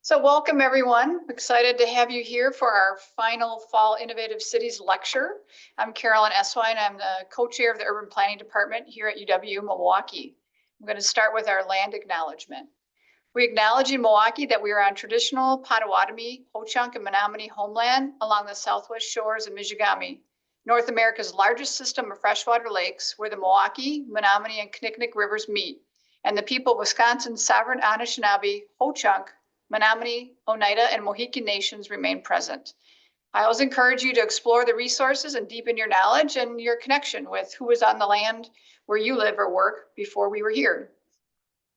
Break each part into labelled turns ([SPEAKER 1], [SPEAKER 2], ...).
[SPEAKER 1] So welcome everyone. Excited to have you here for our final Fall Innovative Cities lecture. I'm Carolyn Eswine. I'm the co-chair of the Urban Planning Department here at UW-Milwaukee. I'm going to start with our land acknowledgement. We acknowledge in Milwaukee that we are on traditional Potawatomi, Ho-Chunk, and Menominee homeland along the southwest shores of Michigamme, North America's largest system of freshwater lakes, where the Milwaukee, Menominee, and Knickknick rivers meet, and the people of Wisconsin's sovereign Anishinaabe, Ho-Chunk, Menominee, Oneida, and Mohican nations remain present. I always encourage you to explore the resources and deepen your knowledge and your connection with who was on the land where you live or work before we were here.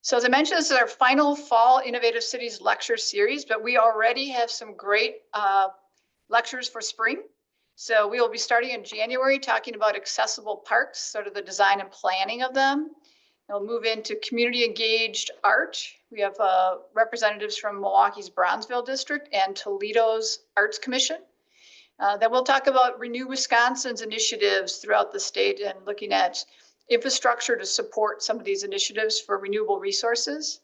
[SPEAKER 1] So as I mentioned, this is our final Fall Innovative Cities lecture series, but we already have some great lectures for spring. So we will be starting in January talking about accessible parks, sort of the design and planning of them. We'll move into community engaged art. We have representatives from Milwaukee's Bronzeville District and Toledo's Arts Commission. Then we'll talk about Renew Wisconsin's initiatives throughout the state and looking at infrastructure to support some of these initiatives for renewable resources.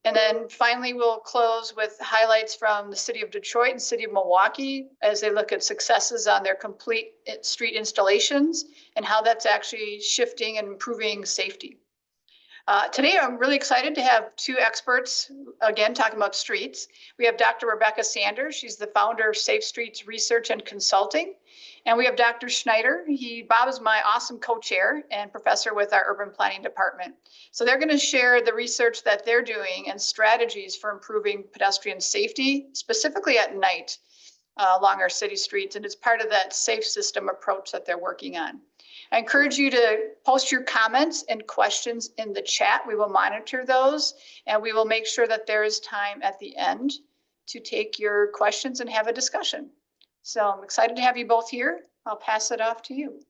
[SPEAKER 1] And then finally, we'll close with highlights from the city of Detroit and city of Milwaukee as they look at successes on their complete street installations and how that's actually shifting and improving safety. Today, I'm really excited to have two experts, again, talking about streets. We have Dr. Rebecca Sanders. She's the founder of Safe Streets Research and Consulting. And we have Dr. Schneider. Bob is my awesome co-chair and professor with our urban planning department. So they're going to share the research that they're doing and strategies for improving pedestrian safety, specifically at night along our city streets. And it's part of that safe system approach that they're working on. I encourage you to post your comments and questions in the chat. We will monitor those, and we will make sure that there is time at the end to take your questions and have a discussion. So I'm excited to have you both here. I'll pass it off to you.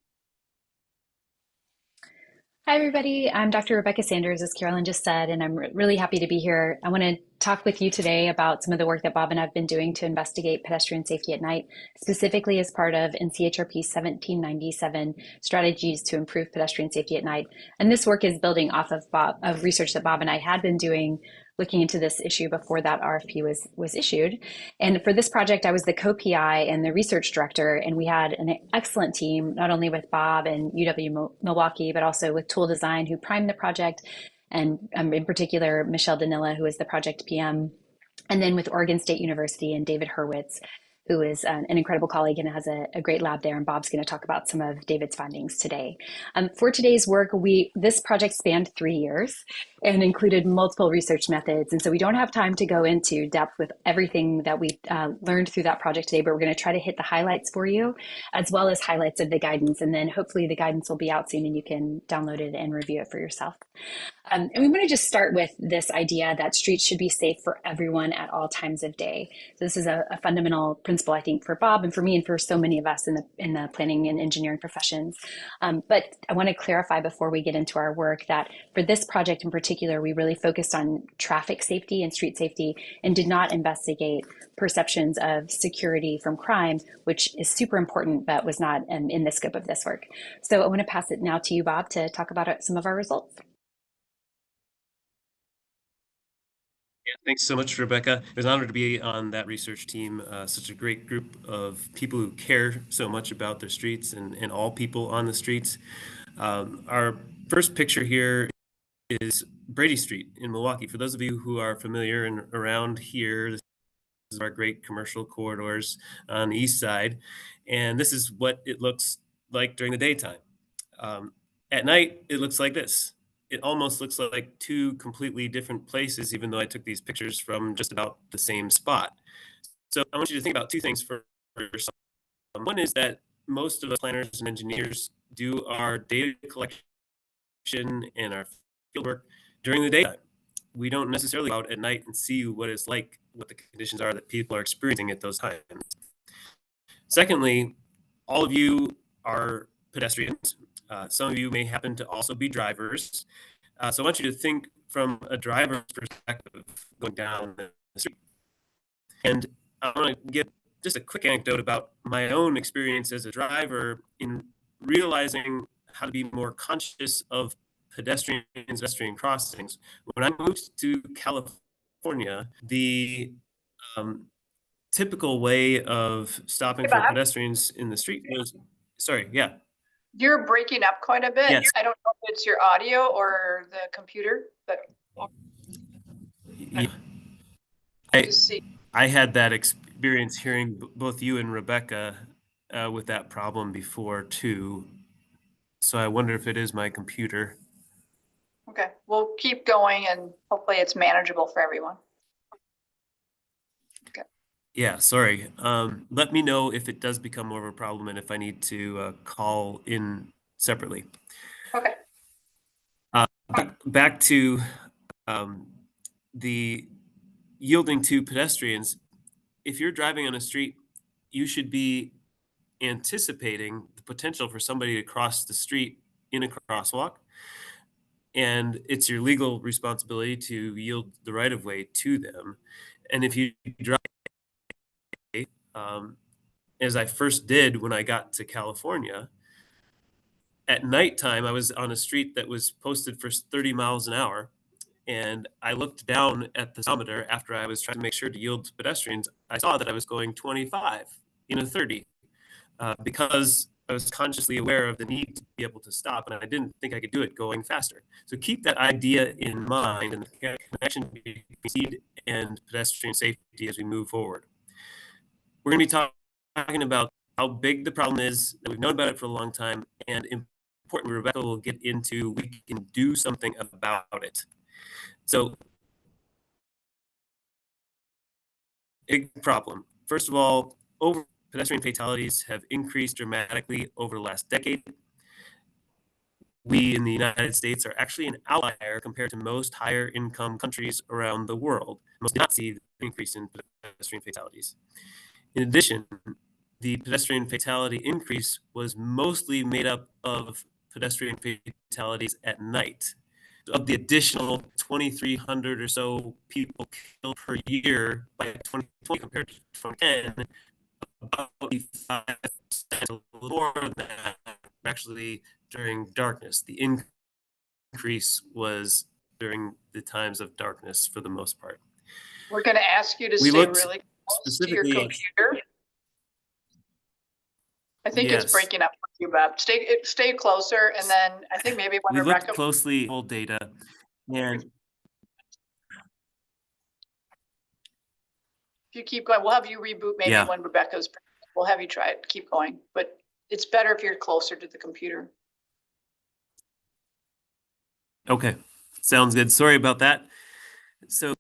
[SPEAKER 2] Hi, everybody. I'm Dr. Rebecca Sanders, as Carolyn just said, and I'm really happy to be here. I want to talk with you today about some of the work that Bob and I have been doing to investigate pedestrian safety at night, specifically as part of NCHRP 1797 strategies to improve pedestrian safety at night. And this work is building off of research that Bob and I had been doing looking into this issue before that RFP was issued. And for this project, I was the co-PI and the research director, and we had an excellent team, not only with Bob and UW-Milwaukee, but also with Tool Design, who primed the project, and in particular, Michelle Danilla, who is the project PM, and then with Oregon State University and David Hurwitz, who is an incredible colleague and has a great lab there. And Bob's going to talk about some of David's findings today. For today's work, this project spanned 3 years and included multiple research methods. And so we don't have time to go into depth with everything that we learned through that project today, but we're going to try to hit the highlights for you, as well as highlights of the guidance. And then hopefully the guidance will be out soon and you can download it and review it for yourself. And we want to just start with this idea that streets should be safe for everyone at all times of day. So this is a fundamental principle, I think, for Bob and for me and for so many of us in the planning and engineering professions. But I want to clarify before we get into our work that for this project in particular, we really focused on traffic safety and street safety and did not investigate perceptions of security from crime, which is super important, but was not in the scope of this work. So I want to pass it now to you, Bob, to talk about some of our results.
[SPEAKER 3] Yeah, thanks so much, Rebecca. It was an honor to be on that research team. Such a great group of people who care so much about their streets and all people on the streets. Our first picture here is Brady Street in Milwaukee. For those of you who are familiar and around here, this is our great commercial corridors on the east side. And this is what it looks like during the daytime. At night, it looks like this. It almost looks like two completely different places, even though I took these pictures from just about the same spot. So I want you to think about two things for yourself. One is that most of us planners and engineers do our data collection and our fieldwork during the daytime. We don't necessarily go out at night and see what it's like, what the conditions are that people are experiencing at those times. Secondly, all of you are pedestrians. Some of you may happen to also be drivers. So I want you to think from a driver's perspective going down the street. And I want to give just a quick anecdote about my own experience as a driver in realizing how to be more conscious of pedestrian crossings. When I moved to California, the typical way of stopping
[SPEAKER 1] Hey,
[SPEAKER 3] for
[SPEAKER 1] Bob,
[SPEAKER 3] pedestrians in the street was, sorry, yeah,
[SPEAKER 1] you're breaking up quite a bit.
[SPEAKER 3] yes.
[SPEAKER 1] I don't know if it's your audio or the computer, but
[SPEAKER 3] Yeah.
[SPEAKER 1] to see.
[SPEAKER 3] I had that experience hearing both you and Rebecca with that problem before too. So I wonder if it is my computer.
[SPEAKER 1] Okay, we'll keep going and hopefully it's manageable for everyone.
[SPEAKER 3] Yeah, sorry. Let me know if it does become more of a problem and if I need to call in separately.
[SPEAKER 1] Okay,
[SPEAKER 3] Back to um, the yielding to pedestrians. If you're driving on a street, you should be anticipating the potential for somebody to cross the street in a crosswalk. And it's your legal responsibility to yield the right of way to them. And if you drive, um, as I first did when I got to California, at nighttime, I was on a street that was posted for 30 miles an hour. And I looked down at the speedometer after I was trying to make sure to yield to pedestrians. I saw that I was going 25 in a 30 because I was consciously aware of the need to be able to stop, and I didn't think I could do it going faster. So keep that idea in mind and the connection between speed and pedestrian safety as we move forward. We're going to be talking about how big the problem is, that we've known about it for a long time, and importantly, Rebecca will get into we can do something about it. So, big problem. First of all, pedestrian fatalities have increased dramatically over the last decade. We in the United States are actually an outlier compared to most higher income countries around the world. Most do not see the increase in pedestrian fatalities. In addition, the pedestrian fatality increase was mostly made up of pedestrian fatalities at night. Of the additional 2,300 or so people killed per year by 2020 compared to 2010, about 85%, a little more than that, actually during darkness. The increase was during the times of darkness for the most part.
[SPEAKER 1] we're going to ask you to
[SPEAKER 3] We
[SPEAKER 1] stay
[SPEAKER 3] looked
[SPEAKER 1] really close to your
[SPEAKER 3] specifically at,
[SPEAKER 1] computer. I think it's
[SPEAKER 3] yes,
[SPEAKER 1] breaking up for you, Bob. Stay closer, and then I think maybe when
[SPEAKER 3] we looked
[SPEAKER 1] Rebecca,
[SPEAKER 3] closely at old data, and
[SPEAKER 1] if you keep going, we'll have you reboot maybe
[SPEAKER 3] yeah,
[SPEAKER 1] when Rebecca's, we'll have you try it, keep going, but it's better if you're closer to the computer.
[SPEAKER 3] okay, sounds good. Sorry about that. So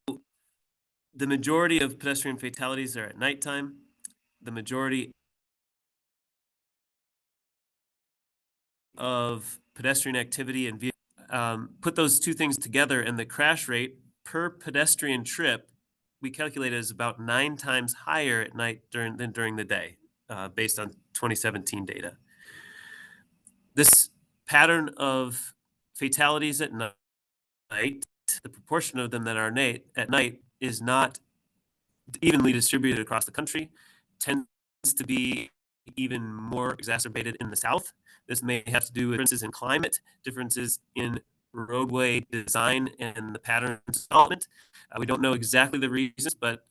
[SPEAKER 3] the majority of pedestrian fatalities are at nighttime. The majority of pedestrian activity and put those two things together, and the crash rate per pedestrian trip we calculate is about 9 times higher at night than during the day, based on 2017 data. This pattern of fatalities at night, the proportion of them that are at night is not evenly distributed across the country, tends to be even more exacerbated in the South. This may have to do with differences in climate, differences in roadway design and the patterns of development. We don't know exactly the reasons, but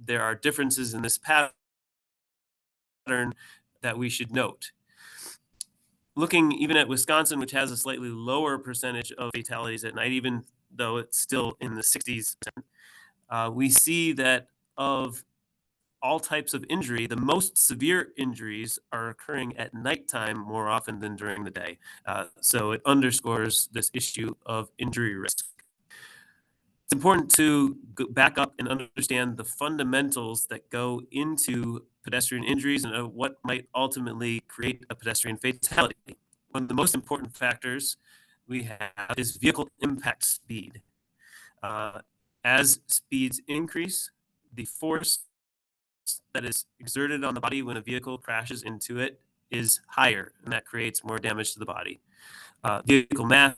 [SPEAKER 3] there are differences in this pattern that we should note. Looking even at Wisconsin, which has a slightly lower percentage of fatalities at night, even though it's still in the 60s, we see that of all types of injury, the most severe injuries are occurring at nighttime more often than during the day. So it underscores this issue of injury risk. It's important to go back up and understand the fundamentals that go into pedestrian injuries and what might ultimately create a pedestrian fatality. One of the most important factors we have is vehicle impact speed. As speeds increase, the force that is exerted on the body when a vehicle crashes into it is higher, and that creates more damage to the body. Vehicle mass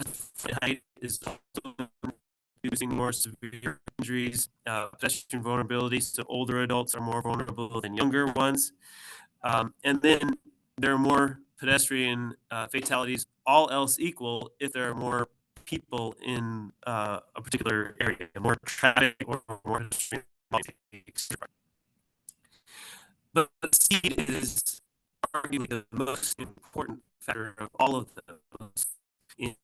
[SPEAKER 3] height is also producing more severe injuries, pedestrian vulnerability, so older adults are more vulnerable than younger ones. And then there are more pedestrian fatalities, all else equal, if there are more people in a particular area, more traffic or more pedestrian But speed is arguably the most important factor of all of those in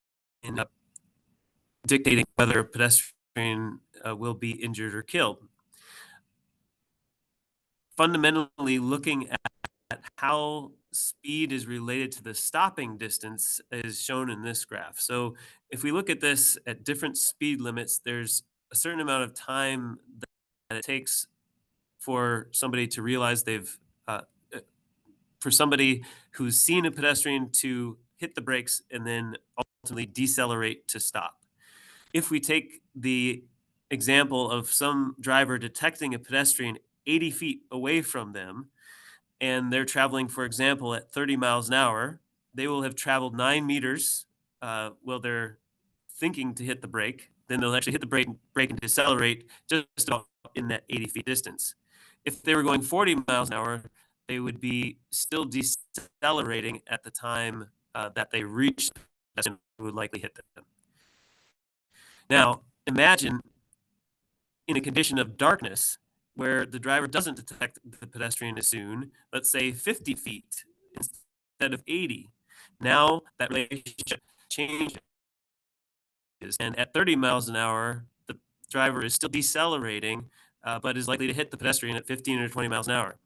[SPEAKER 3] dictating whether a pedestrian will be injured or killed. Fundamentally, looking at how speed is related to the stopping distance is shown in this graph. So if we look at this at different speed limits, there's a certain amount of time that it takes for somebody to realize uh, uh, for somebody who's seen a pedestrian to hit the brakes and then ultimately decelerate to stop. If we take the example of some driver detecting a pedestrian 80 feet away from them, and they're traveling, for example, at 30 miles an hour, they will have traveled 9 meters while they're thinking to hit the brake. Then they'll actually hit the brake and decelerate just about in that 80 feet distance. If they were going 40 miles an hour, they would be still decelerating at the time that they reach the pedestrian who would likely hit them. Now, imagine in a condition of darkness where the driver doesn't detect the pedestrian as soon, let's say 50 feet instead of 80. Now that relationship changes, and at 30 miles an hour, the driver is still decelerating, but is likely to hit the pedestrian at 15 or 20 miles an hour.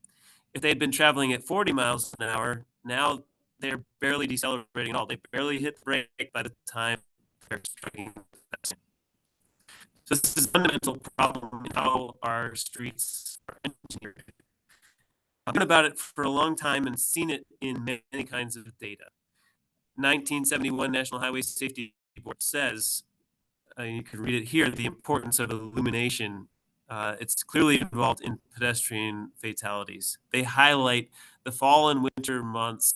[SPEAKER 3] If they had been traveling at 40 miles an hour, now they're barely decelerating at all. They barely hit the brake by the time they're striking the pedestrian. So this is a fundamental problem in how our streets are engineered. I've known about it for a long time and seen it in many kinds of data. 1971 National Highway Safety Board says, you can read it here, the importance of illumination. It's clearly involved in pedestrian fatalities. They highlight the fall and winter months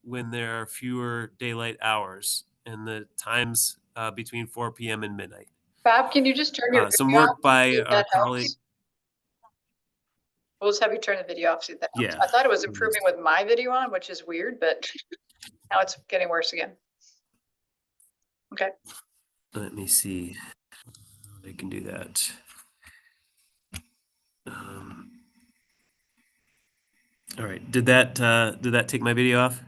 [SPEAKER 3] when there are fewer daylight hours and the times between 4 p.m. and midnight.
[SPEAKER 1] Bob, can you just turn your
[SPEAKER 3] Some
[SPEAKER 1] video off?
[SPEAKER 3] work by
[SPEAKER 1] See if
[SPEAKER 3] our
[SPEAKER 1] that
[SPEAKER 3] colleague.
[SPEAKER 1] helps? We'll just have you turn the video off, see if that helps.
[SPEAKER 3] Yeah.
[SPEAKER 1] I thought it was improving with my video on, which is weird, but now it's getting worse again. Okay.
[SPEAKER 3] Let me see. I can do that. All right. Did that take my video off?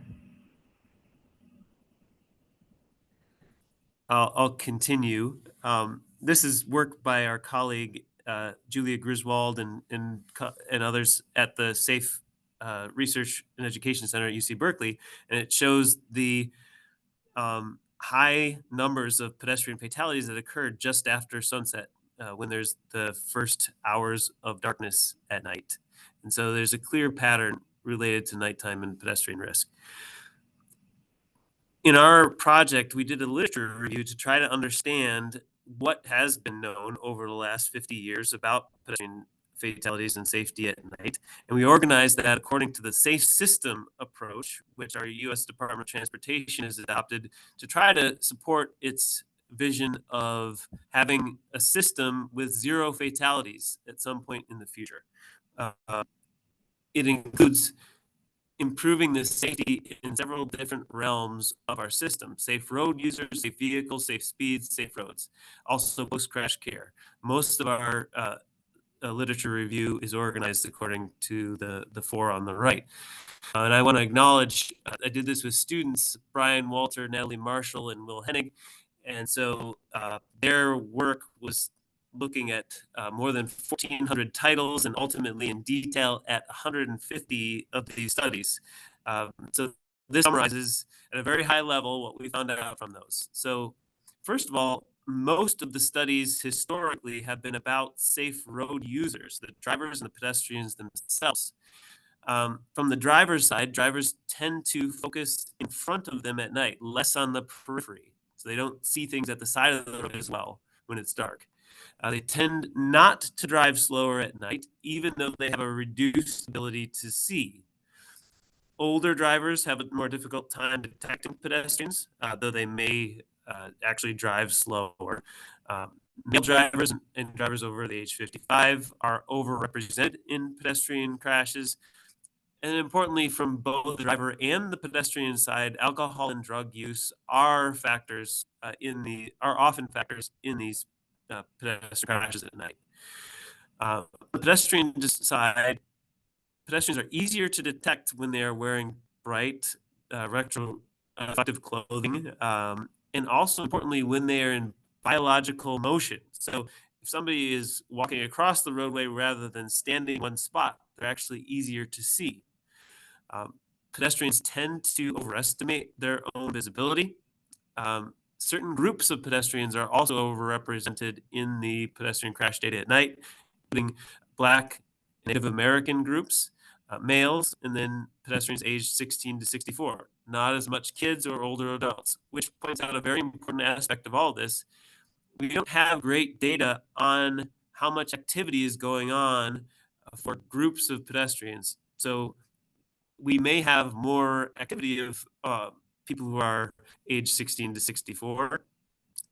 [SPEAKER 3] I'll continue. This is work by our colleague Julia Griswold and others at the Safe Research and Education Center at UC Berkeley, and it shows the high numbers of pedestrian fatalities that occurred just after sunset, when there's the first hours of darkness at night. And so there's a clear pattern related to nighttime and pedestrian risk. In our project, we did a literature review to try to understand what has been known over the last 50 years about pedestrian fatalities and safety at night. And we organized that according to the safe system approach, which our U.S. Department of Transportation has adopted to try to support its vision of having a system with zero fatalities at some point in the future. It includes improving the safety in several different realms of our system: safe road users, safe vehicles, safe speeds, safe roads, also post-crash care. Most of our literature review is organized according to the four on the right. And I want to acknowledge, I did this with students, Brian Walter, Natalie Marshall, and Will Hennig. And so their work was looking at more than 1,400 titles and ultimately in detail at 150 of these studies. So this summarizes at a very high level what we found out from those. So first of all, most of the studies historically have been about safe road users, the drivers and the pedestrians themselves. From the driver's side, drivers tend to focus in front of them at night, less on the periphery. So they don't see things at the side of the road as well when it's dark. They tend not to drive slower at night, even though they have a reduced ability to see. Older drivers have a more difficult time detecting pedestrians, though they may actually drive slower. Male drivers and drivers over the age 55 are overrepresented in pedestrian crashes. And importantly, from both the driver and the pedestrian side, alcohol and drug use are often factors in these pedestrian crashes at night. The pedestrian side, pedestrians are easier to detect when they are wearing bright, reflective clothing, and also importantly, when they are in biological motion. So if somebody is walking across the roadway rather than standing in one spot, they're actually easier to see. Um, Pedestrians tend to overestimate their own visibility. Certain groups of pedestrians are also overrepresented in the pedestrian crash data at night, including Black, Native American groups, males, and then pedestrians aged 16 to 64. Not as much kids or older adults, which points out a very important aspect of all this. We don't have great data on how much activity is going on for groups of pedestrians. So we may have more activity of people who are age 16 to 64,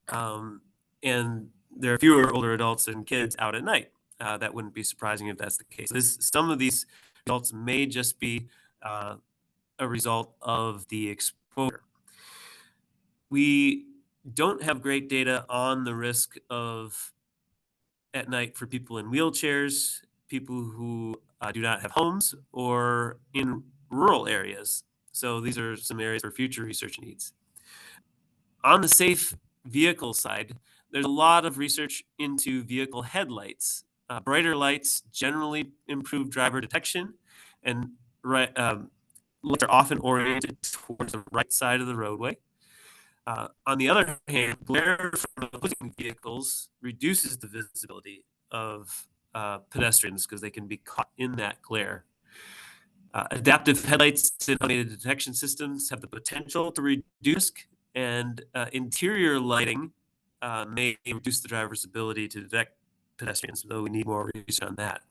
[SPEAKER 3] and there are fewer older adults and kids out at night. That wouldn't be surprising if that's the case. Some of these results may just be a result of the exposure. We don't have great data on the risk of at night for people in wheelchairs, people who do not have homes, or in rural areas. So these are some areas for future research needs. On the safe vehicle side, there's a lot of research into vehicle headlights. Brighter lights generally improve driver detection, and lights are often oriented towards the right side of the roadway. On the other hand, glare from opposing vehicles reduces the visibility of pedestrians because they can be caught in that glare. Adaptive headlights and automated detection systems have the potential to reduce, and interior lighting may reduce the driver's ability to detect pedestrians, though we need more research on that.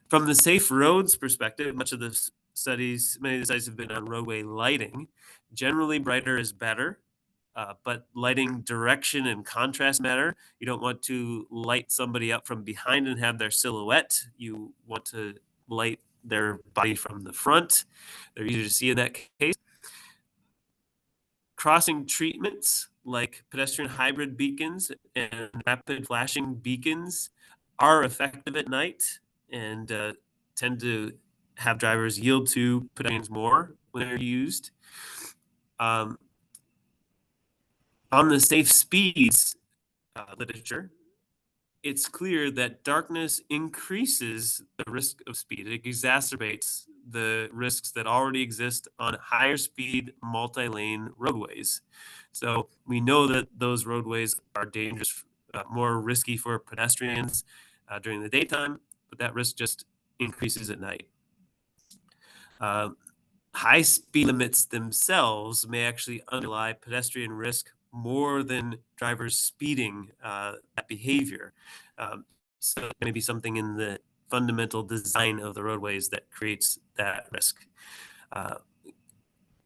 [SPEAKER 3] From the safe roads perspective, many of the studies have been on roadway lighting. Generally, brighter is better, but lighting direction and contrast matter. You don't want to light somebody up from behind and have their silhouette. You want to light their body from the front. They're easier to see in that case. Crossing treatments like pedestrian hybrid beacons and rapid flashing beacons are effective at night and tend to have drivers yield to pedestrians more when they're used. On the safe speeds literature, it's clear that darkness increases the risk of speed. It exacerbates the risks that already exist on higher speed multi-lane roadways. So we know that those roadways are dangerous, more risky for pedestrians during the daytime, but that risk just increases at night. High speed limits themselves may actually underlie pedestrian risk more than drivers speeding that behavior. So it may be something in the fundamental design of the roadways that creates that risk.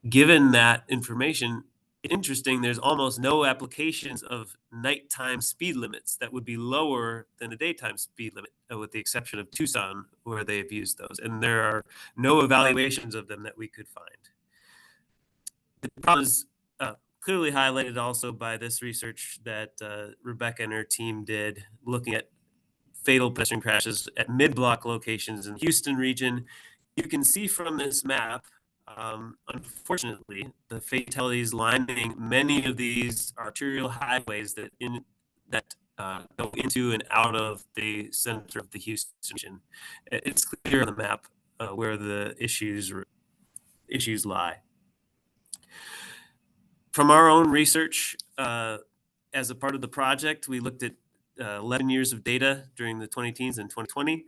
[SPEAKER 3] Given that information, it's interesting, there's almost no applications of nighttime speed limits that would be lower than a daytime speed limit, with the exception of Tucson, where they've used those. And there are no evaluations of them that we could find. The problem is clearly highlighted also by this research that Rebecca and her team did, looking at fatal pedestrian crashes at mid-block locations in the Houston region. You can see from this map, unfortunately, the fatalities lining many of these arterial highways that go into and out of the center of the Houston region. It's clear on the map where the issues lie. From our own research, as a part of the project, we looked at 11 years of data during the 2010s and 2020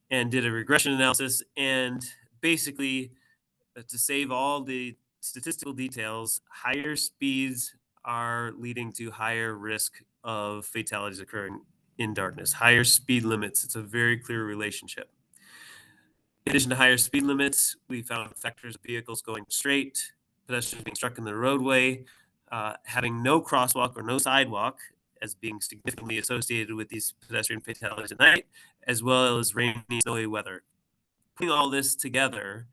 [SPEAKER 3] and did a regression analysis. And basically, to save all the statistical details, higher speeds are leading to higher risk of fatalities occurring in darkness. Higher speed limits, it's a very clear relationship. In addition to higher speed limits, we found factors of vehicles going straight, pedestrians being struck in the roadway, having no crosswalk or no sidewalk as being significantly associated with these pedestrian fatalities at night, as well as rainy, snowy weather. Putting all this together,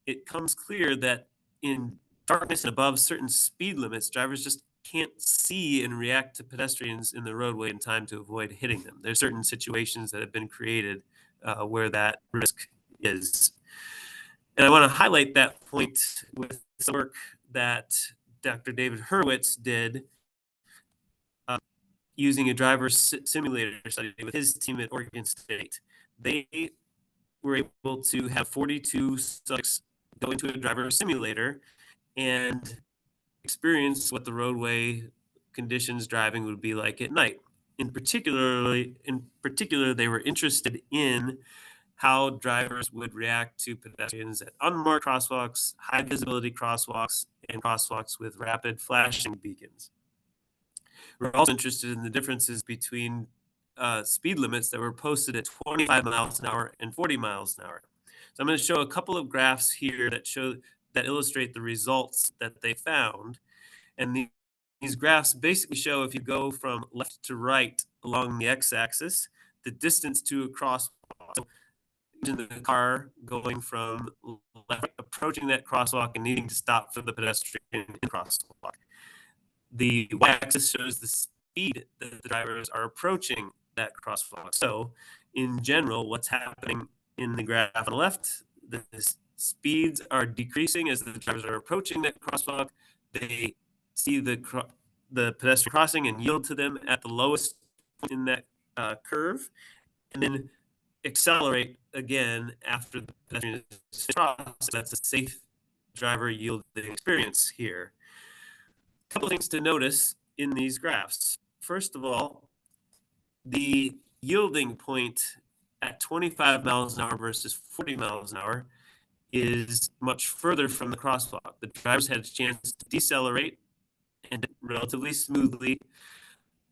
[SPEAKER 3] it comes clear that in darkness and above certain speed limits, drivers just can't see and react to pedestrians in the roadway in time to avoid hitting them. There's certain situations that have been created where that risk is. And I want to highlight that point with some work that Dr. David Hurwitz did using a driver simulator study with his team at Oregon State. They were able to have 42 subjects go into a driver simulator and experience what the roadway conditions driving would be like at night. In particular, they were interested in how drivers would react to pedestrians at unmarked crosswalks, high visibility crosswalks, and crosswalks with rapid flashing beacons. We're also interested in the differences between speed limits that were posted at 25 miles an hour and 40 miles an hour. So I'm going to show a couple of graphs here that illustrate the results that they found. And these graphs basically show if you go from left to right along the x-axis, the distance to a crosswalk. So in the car going from left, approaching that crosswalk and needing to stop for the pedestrian in the crosswalk. The y-axis shows the speed that the drivers are approaching that crosswalk. So in general, what's happening in the graph on the left, the speeds are decreasing as the drivers are approaching that crosswalk. They see the pedestrian crossing and yield to them at the lowest point in that curve, and then accelerate again after the pedestrian is crossed. That's a safe driver yielding experience here. A couple things to notice in these graphs. First of all, the yielding point at 25 miles an hour versus 40 miles an hour is much further from the crosswalk. The drivers had a chance to decelerate and relatively smoothly,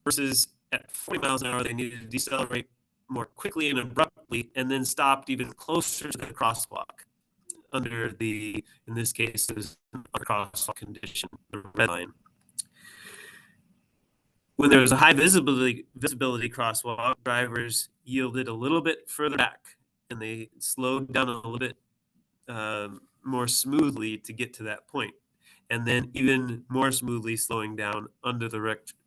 [SPEAKER 3] versus at 40 miles an hour, they needed to decelerate more quickly and abruptly, and then stopped even closer to the crosswalk under in this case, it was a crosswalk condition, the red line. When there was a high visibility crosswalk, drivers yielded a little bit further back, and they slowed down a little bit more smoothly to get to that point, and then even more smoothly slowing down under the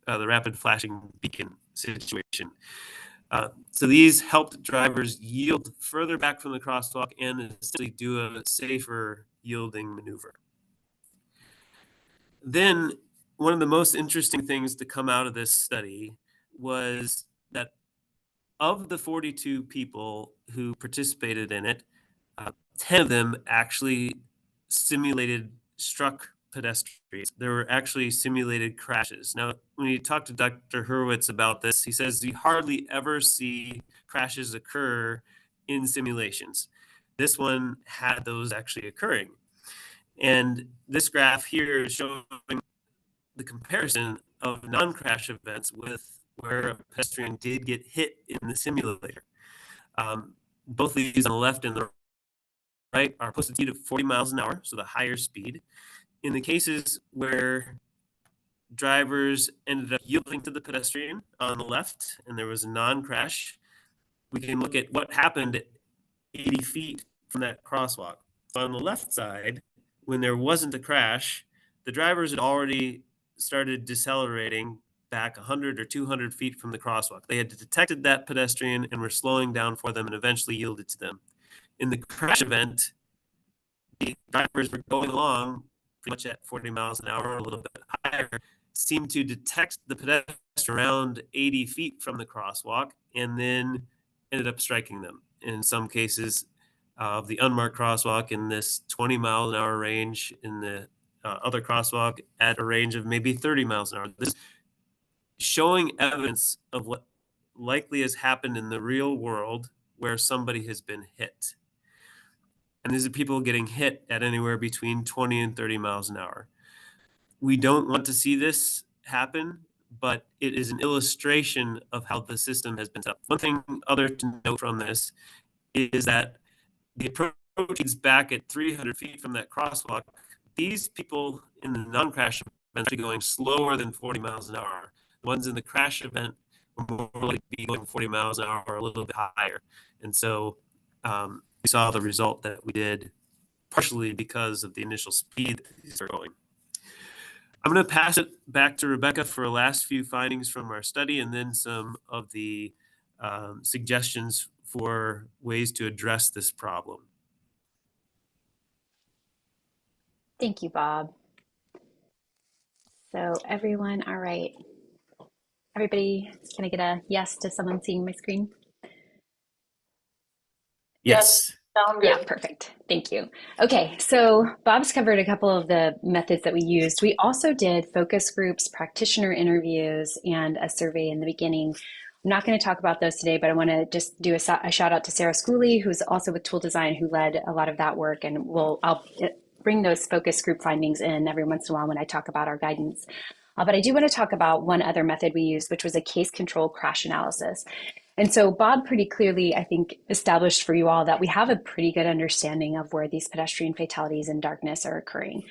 [SPEAKER 3] rapid flashing beacon situation. So these helped drivers yield further back from the crosswalk and essentially do a safer yielding maneuver. Then one of the most interesting things to come out of this study was that of the 42 people who participated in it, 10 of them actually struck pedestrians. There were actually simulated crashes. Now, when you talk to Dr. Hurwitz about this, he says you hardly ever see crashes occur in simulations. This one had those actually occurring. And this graph here is showing the comparison of non-crash events with where a pedestrian did get hit in the simulator. Both of these on the left and the right are posted speed of 40 miles an hour, so the higher speed. In the cases where drivers ended up yielding to the pedestrian on the left and there was a non-crash, we can look at what happened at 80 feet from that crosswalk. So on the left side, when there wasn't a crash, the drivers had already started decelerating back 100 or 200 feet from the crosswalk. They had detected that pedestrian and were slowing down for them and eventually yielded to them. In the crash event, the drivers were going along pretty much at 40 miles an hour or a little bit higher, seemed to detect the pedestrian around 80 feet from the crosswalk and then ended up striking them. In some cases, the unmarked crosswalk in this 20 mile an hour range, in the other crosswalk at a range of maybe 30 miles an hour. This is showing evidence of what likely has happened in the real world where somebody has been hit. And these are people getting hit at anywhere between 20 and 30 miles an hour. We don't want to see this happen, but it is an illustration of how the system has been set up. One thing other to note from this is that the approach is back at 300 feet from that crosswalk. These people in the non-crash event are going slower than 40 miles an hour. The ones in the crash event were more likely to be going 40 miles an hour or a little bit higher. And so we saw the result that we did partially because of the initial speed that these are going. I'm going to pass it back to Rebecca for last few findings from our study and then some of the suggestions for ways to address this problem.
[SPEAKER 2] Thank you, Bob. So everyone, all right. Everybody, can I get a yes to someone seeing my screen?
[SPEAKER 3] Yes.
[SPEAKER 1] Sound good.
[SPEAKER 2] Yeah, perfect. Thank you. Okay, so Bob's covered a couple of the methods that we used. We also did focus groups, practitioner interviews, and a survey in the beginning. I'm not going to talk about those today, but I want to just do a shout out to Sarah Schooley, who's also with Tool Design, who led a lot of that work, and I'll bring those focus group findings in every once in a while when I talk about our guidance. But I do want to talk about one other method we used, which was a case control crash analysis. And so Bob pretty clearly, I think, established for you all that we have a pretty good understanding of where these pedestrian fatalities in darkness are occurring,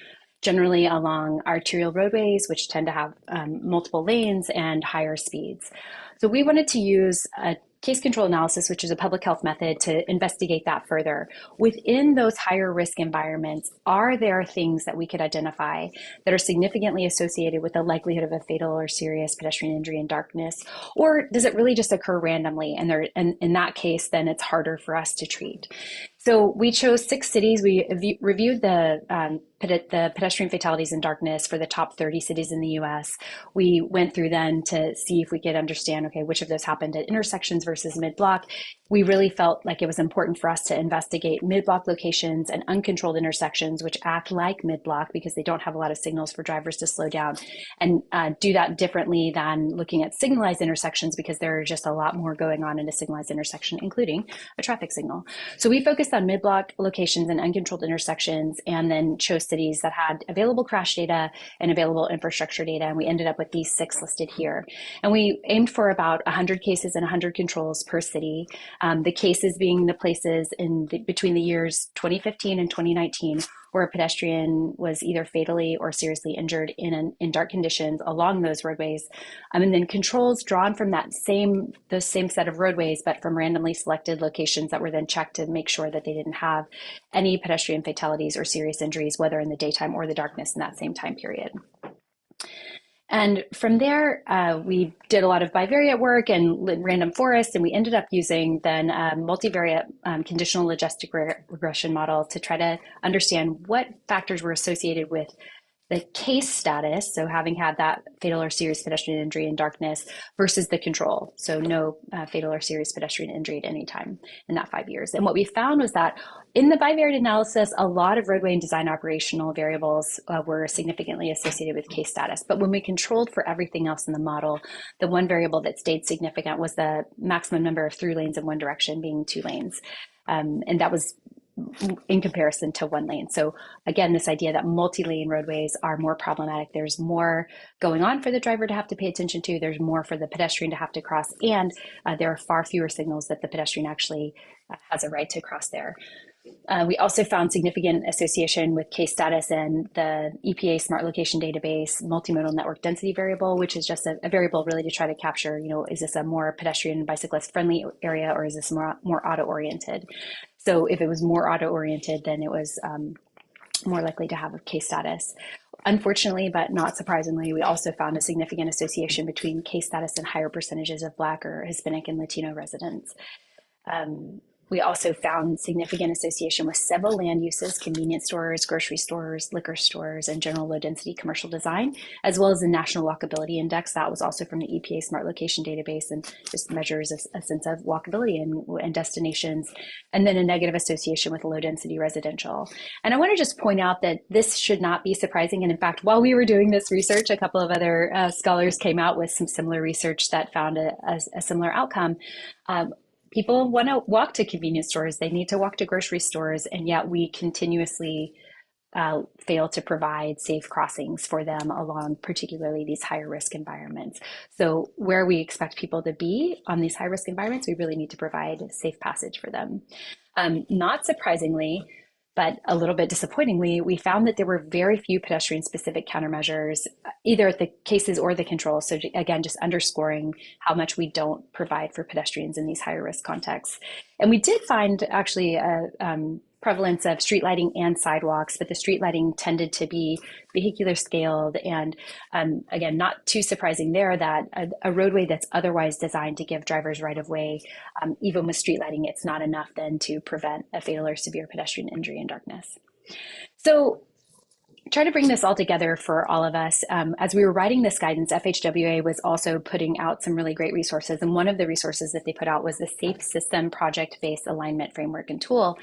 [SPEAKER 2] generally along arterial roadways, which tend to have multiple lanes and higher speeds. So we wanted to use a case control analysis, which is a public health method, to investigate that further. Within those higher risk environments, are there things that we could identify that are significantly associated with the likelihood of a fatal or serious pedestrian injury in darkness? Or does it really just occur randomly? And in that case, then it's harder for us to treat. So we chose 6 cities. We reviewed the pedestrian fatalities in darkness for the top 30 cities in the US. We went through then to see if we could understand, okay, which of those happened at intersections versus mid-block. We really felt like it was important for us to investigate mid-block locations and uncontrolled intersections, which act like mid-block because they don't have a lot of signals for drivers to slow down, and do that differently than looking at signalized intersections because there are just a lot more going on in a signalized intersection, including a traffic signal. So we focused on mid-block locations and uncontrolled intersections, and then chose cities that had available crash data and available infrastructure data. And we ended up with these 6 listed here. And we aimed for about 100 cases and 100 controls per city. The cases being the places between the years 2015 and 2019 where a pedestrian was either fatally or seriously injured in dark conditions along those roadways. And then controls drawn from the same set of roadways, but from randomly selected locations that were then checked to make sure that they didn't have any pedestrian fatalities or serious injuries, whether in the daytime or the darkness in that same time period. And from there, we did a lot of bivariate work and random forests, and we ended up using then a multivariate conditional logistic regression model to try to understand what factors were associated with the case status, so having had that fatal or serious pedestrian injury in darkness, versus the control, so no fatal or serious pedestrian injury at any time in that 5 years. And what we found was that in the bivariate analysis, a lot of roadway and design operational variables were significantly associated with case status. But when we controlled for everything else in the model, the one variable that stayed significant was the maximum number of through lanes in one direction being 2 lanes. And that was in comparison to 1 lane. So again, this idea that multi-lane roadways are more problematic. There's more going on for the driver to have to pay attention to. There's more for the pedestrian to have to cross. And there are far fewer signals that the pedestrian actually has a right to cross there. We also found significant association with case status and the EPA Smart Location Database multimodal network density variable, which is just a variable really to try to capture, is this a more pedestrian and bicyclist friendly area, or is this more auto oriented? So if it was more auto oriented, then it was more likely to have a case status. Unfortunately, but not surprisingly, we also found a significant association between case status and higher percentages of Black or Hispanic and Latino residents. We also found significant association with several land uses, convenience stores, grocery stores, liquor stores, and general low density commercial design, as well as the National Walkability Index. That was also from the EPA Smart Location Database and just measures a sense of walkability and destinations, and then a negative association with low density residential. And I want to just point out that this should not be surprising. And in fact, while we were doing this research, a couple of other scholars came out with some similar research that found a similar outcome. People want to walk to convenience stores, they need to walk to grocery stores, and yet we continuously fail to provide safe crossings for them along particularly these higher risk environments. So where we expect people to be on these high risk environments, we really need to provide safe passage for them. Not surprisingly, but a little bit disappointingly, we found that there were very few pedestrian specific countermeasures, either at the cases or the controls. So again, just underscoring how much we don't provide for pedestrians in these higher risk contexts. And we did find actually prevalence of street lighting and sidewalks, but the street lighting tended to be vehicular scaled. And again, not too surprising there that a roadway that's otherwise designed to give drivers right of way, even with street lighting, it's not enough then to prevent a fatal or severe pedestrian injury in darkness. So try to bring this all together for all of us. As we were writing this guidance, FHWA was also putting out some really great resources. And one of the resources that they put out was the Safe System Project-Based Alignment Framework and Tool.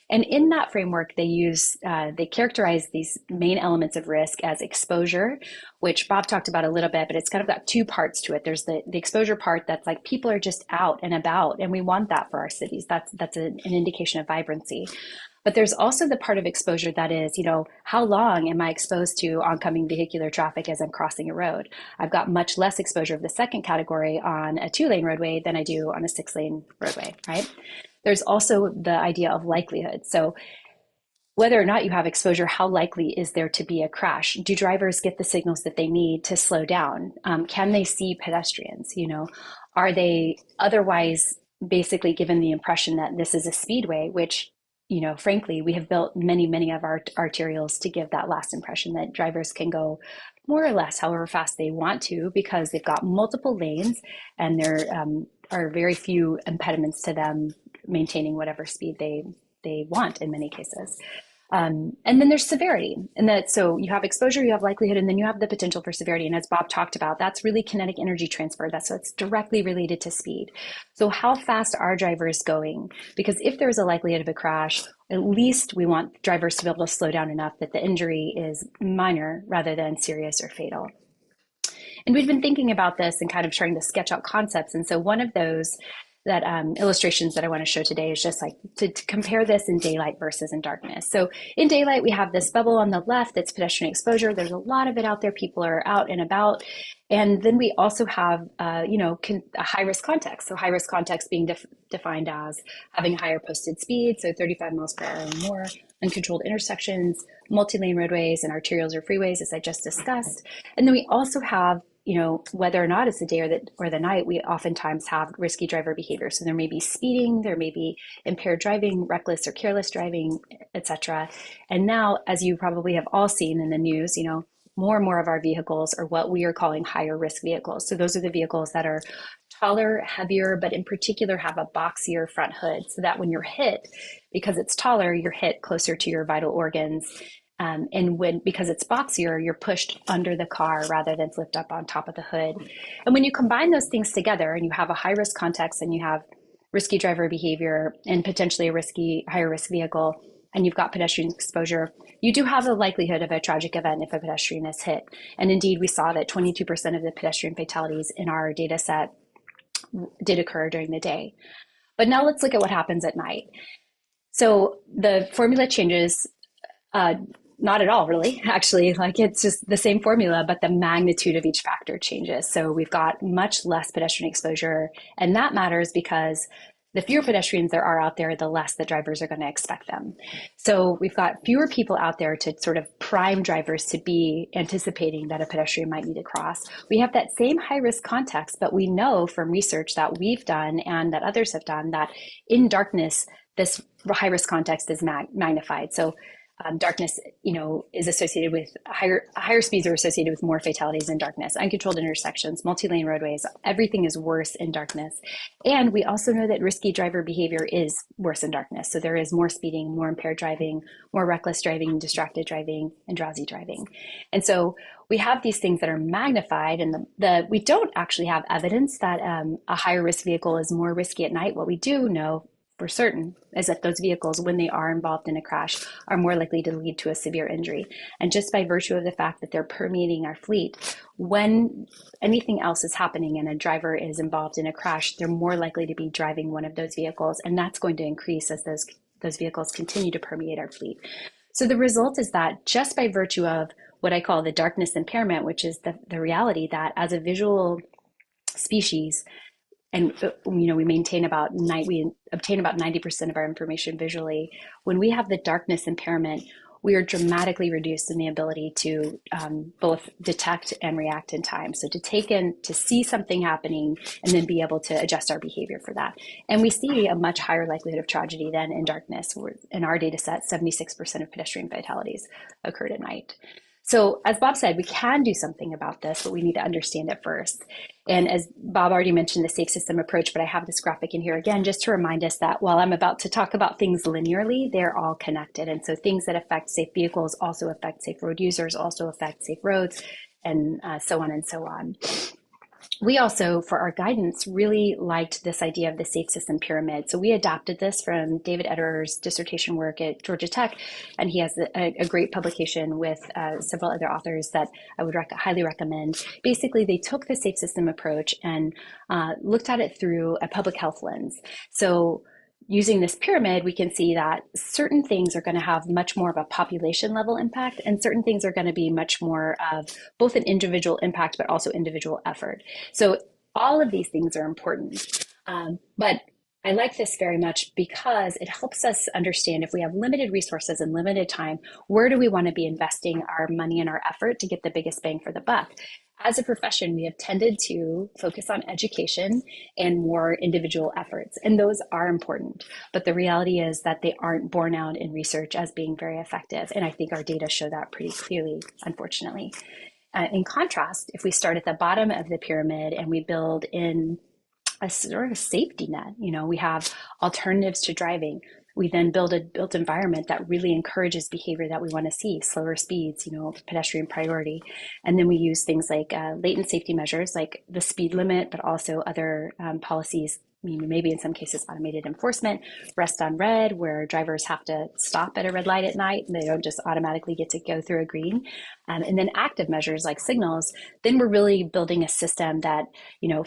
[SPEAKER 2] And in that framework, they characterize these main elements of risk as exposure, which Bob talked about a little bit, but it's kind of got two parts to it. There's the exposure part that's like people are just out and about, and we want that for our cities. That's an indication of vibrancy. But there's also the part of exposure that is, how long am I exposed to oncoming vehicular traffic as I'm crossing a road? I've got much less exposure of the second category on a 2-lane roadway than I do on a 6-lane roadway, right? There's also the idea of likelihood. So whether or not you have exposure, how likely is there to be a crash? Do drivers get the signals that they need to slow down? Can they see pedestrians? Are they otherwise basically given the impression that this is a speedway, which frankly, we have built many of our arterials to give that last impression that drivers can go more or less however fast they want to because they've got multiple lanes and there are very few impediments to them maintaining whatever speed they want in many cases. And then there's severity, and so you have exposure, you have likelihood, and then you have the potential for severity. And as Bob talked about, that's really kinetic energy transfer. It's directly related to speed. So how fast are drivers going? Because if there's a likelihood of a crash, at least we want drivers to be able to slow down enough that the injury is minor rather than serious or fatal. And we've been thinking about this and kind of trying to sketch out concepts. And so one of those illustrations that I want to show today is just like to compare this in daylight versus in darkness. So in daylight, we have this bubble on the left that's pedestrian exposure. There's a lot of it out there. People are out and about. And then we also have, a high risk context. So high risk context being defined as having higher posted speed, so 35 miles per hour or more, uncontrolled intersections, multi-lane roadways and arterials or freeways, as I just discussed. And then we also have whether or not it's the day or the night, we oftentimes have risky driver behavior. So there may be speeding, there may be impaired driving, reckless or careless driving, etc. And now, as you probably have all seen in the news, more and more of our vehicles are what we are calling higher risk vehicles. So those are the vehicles that are taller, heavier, but in particular have a boxier front hood so that when you're hit, because it's taller, you're hit closer to your vital organs. And because it's boxier, you're pushed under the car rather than flipped up on top of the hood. And when you combine those things together and you have a high risk context and you have risky driver behavior and potentially a higher risk vehicle, and you've got pedestrian exposure, you do have a likelihood of a tragic event if a pedestrian is hit. And indeed, we saw that 22% of the pedestrian fatalities in our data set did occur during the day. But now let's look at what happens at night. So the formula changes, not at all, really, actually. Like it's just the same formula, but the magnitude of each factor changes. So we've got much less pedestrian exposure, and that matters because the fewer pedestrians there are out there, the less the drivers are going to expect them. So we've got fewer people out there to sort of prime drivers to be anticipating that a pedestrian might need to cross. We have that same high risk context, but we know from research that we've done and that others have done that in darkness, this high risk context is magnified. So darkness, is associated with higher speeds are associated with more fatalities in darkness, uncontrolled intersections, multi-lane roadways, everything is worse in darkness. And we also know that risky driver behavior is worse in darkness. So there is more speeding, more impaired driving, more reckless driving, distracted driving, and drowsy driving. And so we have these things that are magnified, and we don't actually have evidence that a higher risk vehicle is more risky at night. What we do know for certain is that those vehicles, when they are involved in a crash, are more likely to lead to a severe injury. And just by virtue of the fact that they're permeating our fleet, when anything else is happening and a driver is involved in a crash, they're more likely to be driving one of those vehicles. And that's going to increase as those vehicles continue to permeate our fleet. So the result is that just by virtue of what I call the darkness impairment, which is the reality that as a visual species, and we obtain about 90% of our information visually. When we have the darkness impairment, we are dramatically reduced in the ability to both detect and react in time. So to see something happening and then be able to adjust our behavior for that. And we see a much higher likelihood of tragedy than in darkness. In our data set, 76% of pedestrian fatalities occurred at night. So as Bob said, we can do something about this, but we need to understand it first. And as Bob already mentioned, the safe system approach, but I have this graphic in here again, just to remind us that while I'm about to talk about things linearly, they're all connected. And so things that affect safe vehicles also affect safe road users, also affect safe roads, and so on and so on. We also, for our guidance, really liked this idea of the safe system pyramid. So we adapted this from David Ederer's dissertation work at Georgia Tech, and he has a great publication with several other authors that I would highly recommend. Basically, they took the safe system approach and looked at it through a public health lens. So using this pyramid, we can see that certain things are going to have much more of a population level impact, and certain things are going to be much more of both an individual impact, but also individual effort. So all of these things are important. But I like this very much because it helps us understand, if we have limited resources and limited time, where do we want to be investing our money and our effort to get the biggest bang for the buck? As a profession, we have tended to focus on education and more individual efforts, and those are important. But the reality is that they aren't borne out in research as being very effective. And I think our data show that pretty clearly, unfortunately. In contrast, if we start at the bottom of the pyramid and we build in a sort of safety net, we have alternatives to driving. We then build a built environment that really encourages behavior that we want to see, slower speeds, pedestrian priority. And then we use things like latent safety measures like the speed limit, but also other policies, maybe in some cases automated enforcement, rest on red, where drivers have to stop at a red light at night and they don't just automatically get to go through a green. And then active measures like signals. Then we're really building a system that,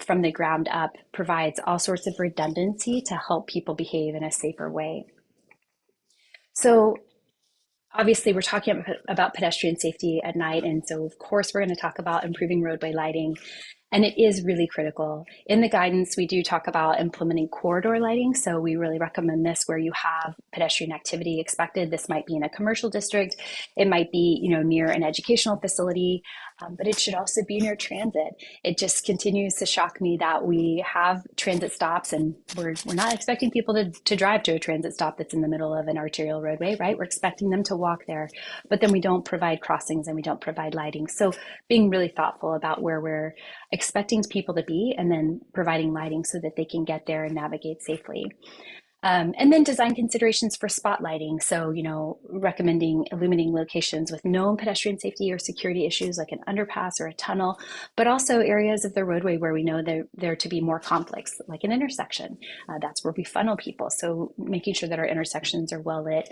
[SPEAKER 2] from the ground up provides all sorts of redundancy to help people behave in a safer way. So obviously we're talking about pedestrian safety at night. And so of course we're going to talk about improving roadway lighting. And it is really critical. In the guidance, we do talk about implementing corridor lighting. So we really recommend this where you have pedestrian activity expected. This might be in a commercial district. It might be, near an educational facility, but it should also be near transit. It just continues to shock me that we have transit stops and we're not expecting people to drive to a transit stop that's in the middle of an arterial roadway, right? We're expecting them to walk there, but then we don't provide crossings and we don't provide lighting. So being really thoughtful about where we're expecting people to be and then providing lighting so that they can get there and navigate safely. And then design considerations for spotlighting. So, recommending illuminating locations with known pedestrian safety or security issues like an underpass or a tunnel, but also areas of the roadway where we know there to be more conflicts, like an intersection. That's where we funnel people. So making sure that our intersections are well lit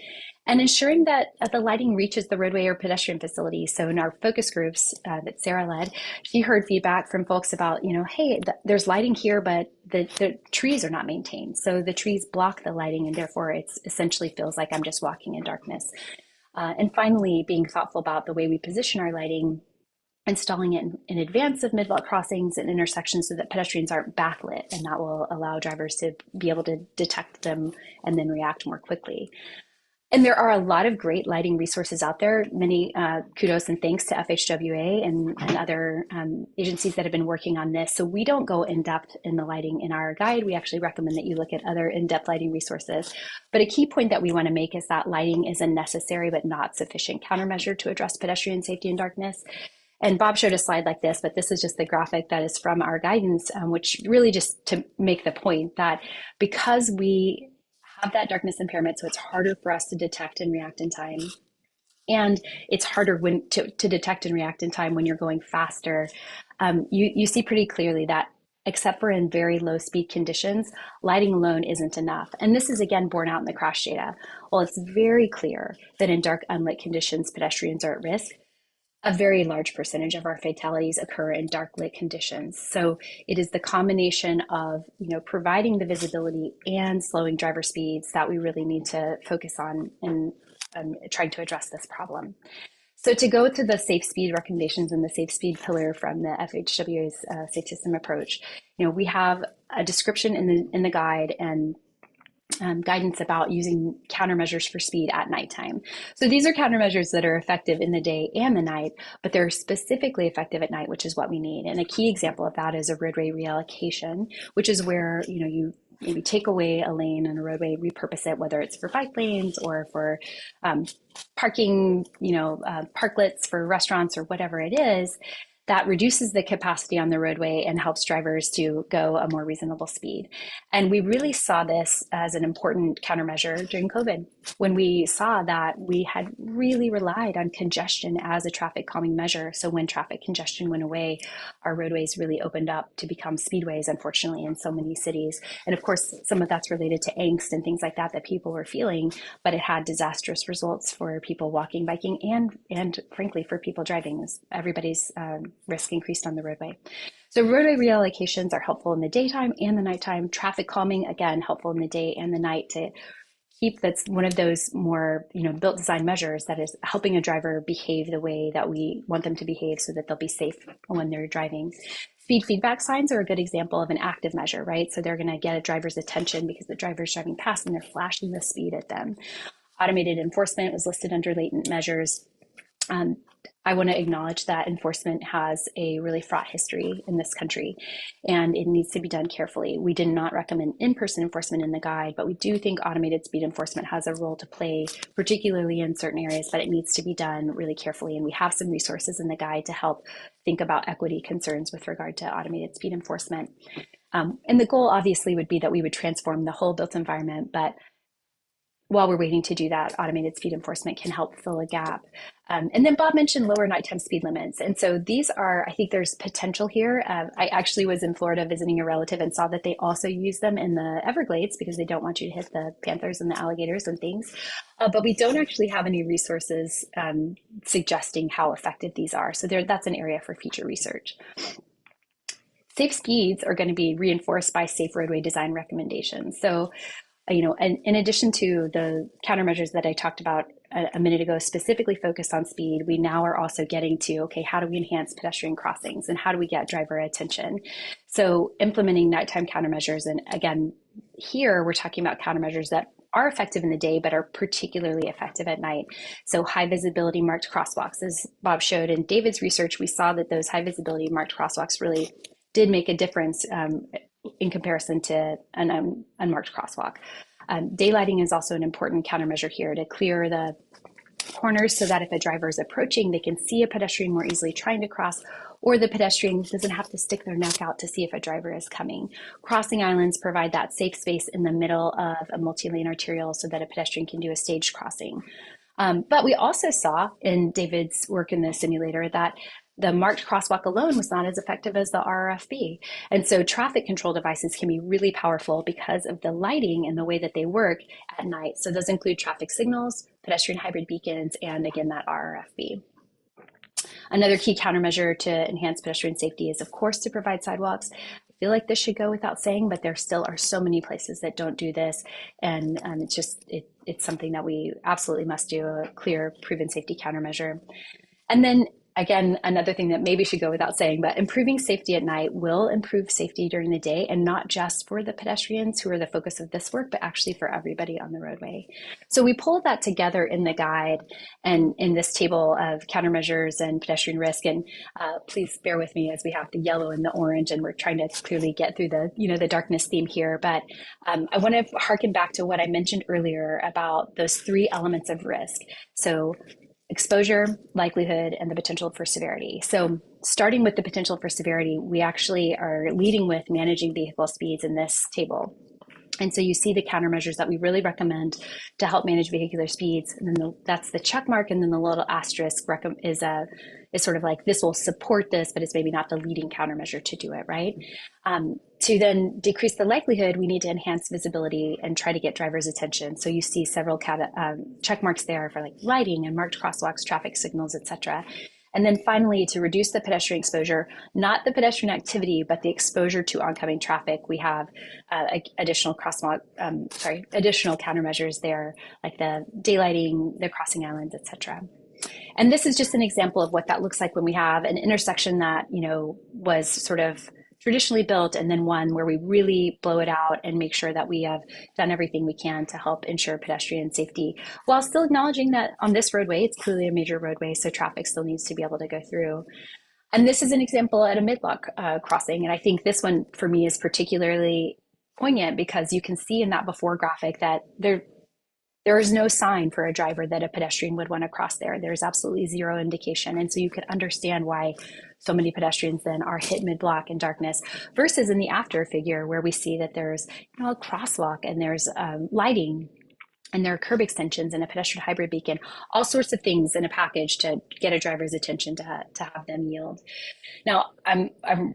[SPEAKER 2] and ensuring that the lighting reaches the roadway or pedestrian facility. So in our focus groups that Sarah led, she heard feedback from folks about, hey, there's lighting here, but the trees are not maintained. So the trees block the lighting and therefore it essentially feels like I'm just walking in darkness. And finally, being thoughtful about the way we position our lighting, installing it in advance of mid-block crossings and intersections so that pedestrians aren't backlit, and that will allow drivers to be able to detect them and then react more quickly. And there are a lot of great lighting resources out there. Many kudos and thanks to FHWA and other agencies that have been working on this. So we don't go in depth in the lighting in our guide. We actually recommend that you look at other in-depth lighting resources. But a key point that we want to make is that lighting is a necessary but not sufficient countermeasure to address pedestrian safety in darkness. And Bob showed a slide like this, but this is just the graphic that is from our guidance, which really just to make the point that because we have that darkness impairment, so it's harder for us to detect and react in time. And it's harder to detect and react in time when you're going faster. You see pretty clearly that except for in very low speed conditions, lighting alone isn't enough. And this is again borne out in the crash data. While it's very clear that in dark unlit conditions, pedestrians are at risk, a very large percentage of our fatalities occur in dark lit conditions. So it is the combination of, providing the visibility and slowing driver speeds that we really need to focus on in trying to address this problem. So to go to the safe speed recommendations and the safe speed pillar from the FHWA's safe system approach, we have a description in the guide, and guidance about using countermeasures for speed at nighttime. So these are countermeasures that are effective in the day and the night, but they're specifically effective at night, which is what we need. And a key example of that is a roadway reallocation, which is where you maybe take away a lane on a roadway, repurpose it, whether it's for bike lanes or for parking, parklets for restaurants or whatever it is. That reduces the capacity on the roadway and helps drivers to go a more reasonable speed. And we really saw this as an important countermeasure during COVID, when we saw that we had really relied on congestion as a traffic calming measure. So when traffic congestion went away, our roadways really opened up to become speedways, unfortunately, in so many cities. And of course, some of that's related to angst and things like that people were feeling, but it had disastrous results for people walking, biking, and frankly, for people driving. Everybody's risk increased on the roadway. So roadway reallocations are helpful in the daytime and the nighttime. Traffic calming, again, helpful in the day and the night to keep. That's one of those more built design measures that is helping a driver behave the way that we want them to behave so that they'll be safe when they're driving. Speed feedback signs are a good example of an active measure, right? So they're going to get a driver's attention because the driver's driving past and they're flashing the speed at them. Automated enforcement was listed under latent measures. I want to acknowledge that enforcement has a really fraught history in this country, and it needs to be done carefully. We did not recommend in-person enforcement in the guide, but we do think automated speed enforcement has a role to play, particularly in certain areas, but it needs to be done really carefully. And we have some resources in the guide to help think about equity concerns with regard to automated speed enforcement. And the goal obviously would be that we would transform the whole built environment, but while we're waiting to do that, automated speed enforcement can help fill a gap. And then Bob mentioned lower nighttime speed limits. And so these are, I think there's potential here. I actually was in Florida visiting a relative and saw that they also use them in the Everglades because they don't want you to hit the panthers and the alligators and things. But we don't actually have any resources suggesting how effective these are. So that's an area for future research. Safe speeds are going to be reinforced by safe roadway design recommendations. So and in addition to the countermeasures that I talked about a minute ago, specifically focused on speed, we now are also getting to, okay, how do we enhance pedestrian crossings and how do we get driver attention? So implementing nighttime countermeasures. And again, here we're talking about countermeasures that are effective in the day, but are particularly effective at night. So high visibility marked crosswalks, as Bob showed in David's research, we saw that those high visibility marked crosswalks really did make a difference in comparison to an unmarked crosswalk. Daylighting is also an important countermeasure here to clear the corners so that if a driver is approaching, they can see a pedestrian more easily trying to cross, or the pedestrian doesn't have to stick their neck out to see if a driver is coming. Crossing islands provide that safe space in the middle of a multi-lane arterial so that a pedestrian can do a staged crossing. But we also saw in David's work in the simulator that the marked crosswalk alone was not as effective as the RRFB. And so traffic control devices can be really powerful because of the lighting and the way that they work at night. So those include traffic signals, pedestrian hybrid beacons, and again, that RRFB. Another key countermeasure to enhance pedestrian safety is, of course, to provide sidewalks. I feel like this should go without saying, but there still are so many places that don't do this. And it's something that we absolutely must do, a clear, proven safety countermeasure. And then again, another thing that maybe should go without saying, but improving safety at night will improve safety during the day, and not just for the pedestrians who are the focus of this work, but actually for everybody on the roadway. So we pulled that together in the guide and in this table of countermeasures and pedestrian risk. And please bear with me as we have the yellow and the orange, and we're trying to clearly get through the darkness theme here. But I want to harken back to what I mentioned earlier about those three elements of risk. So exposure, likelihood, and the potential for severity. So starting with the potential for severity, we actually are leading with managing vehicle speeds in this table. And so you see the countermeasures that we really recommend to help manage vehicular speeds. And then that's the check mark, and then the little asterisk is sort of like, this will support this, but it's maybe not the leading countermeasure to do it, right? To then decrease the likelihood, we need to enhance visibility and try to get drivers' attention. So you see several check marks there for like lighting and marked crosswalks, traffic signals, etc. And then finally, to reduce the pedestrian exposure, not the pedestrian activity, but the exposure to oncoming traffic, we have additional countermeasures there, like the daylighting, the crossing islands, etc. And this is just an example of what that looks like when we have an intersection that, was sort of traditionally built, and then one where we really blow it out and make sure that we have done everything we can to help ensure pedestrian safety, while still acknowledging that on this roadway, it's clearly a major roadway, so traffic still needs to be able to go through. And this is an example at a midlock crossing. And I think this one for me is particularly poignant because you can see in that before graphic that there is no sign for a driver that a pedestrian would want to cross there. There's absolutely zero indication. And so you can understand why so many pedestrians then are hit mid-block in darkness, versus in the after figure where we see that there's a crosswalk and there's lighting, and there are curb extensions and a pedestrian hybrid beacon, all sorts of things in a package to get a driver's attention to have them yield. Now,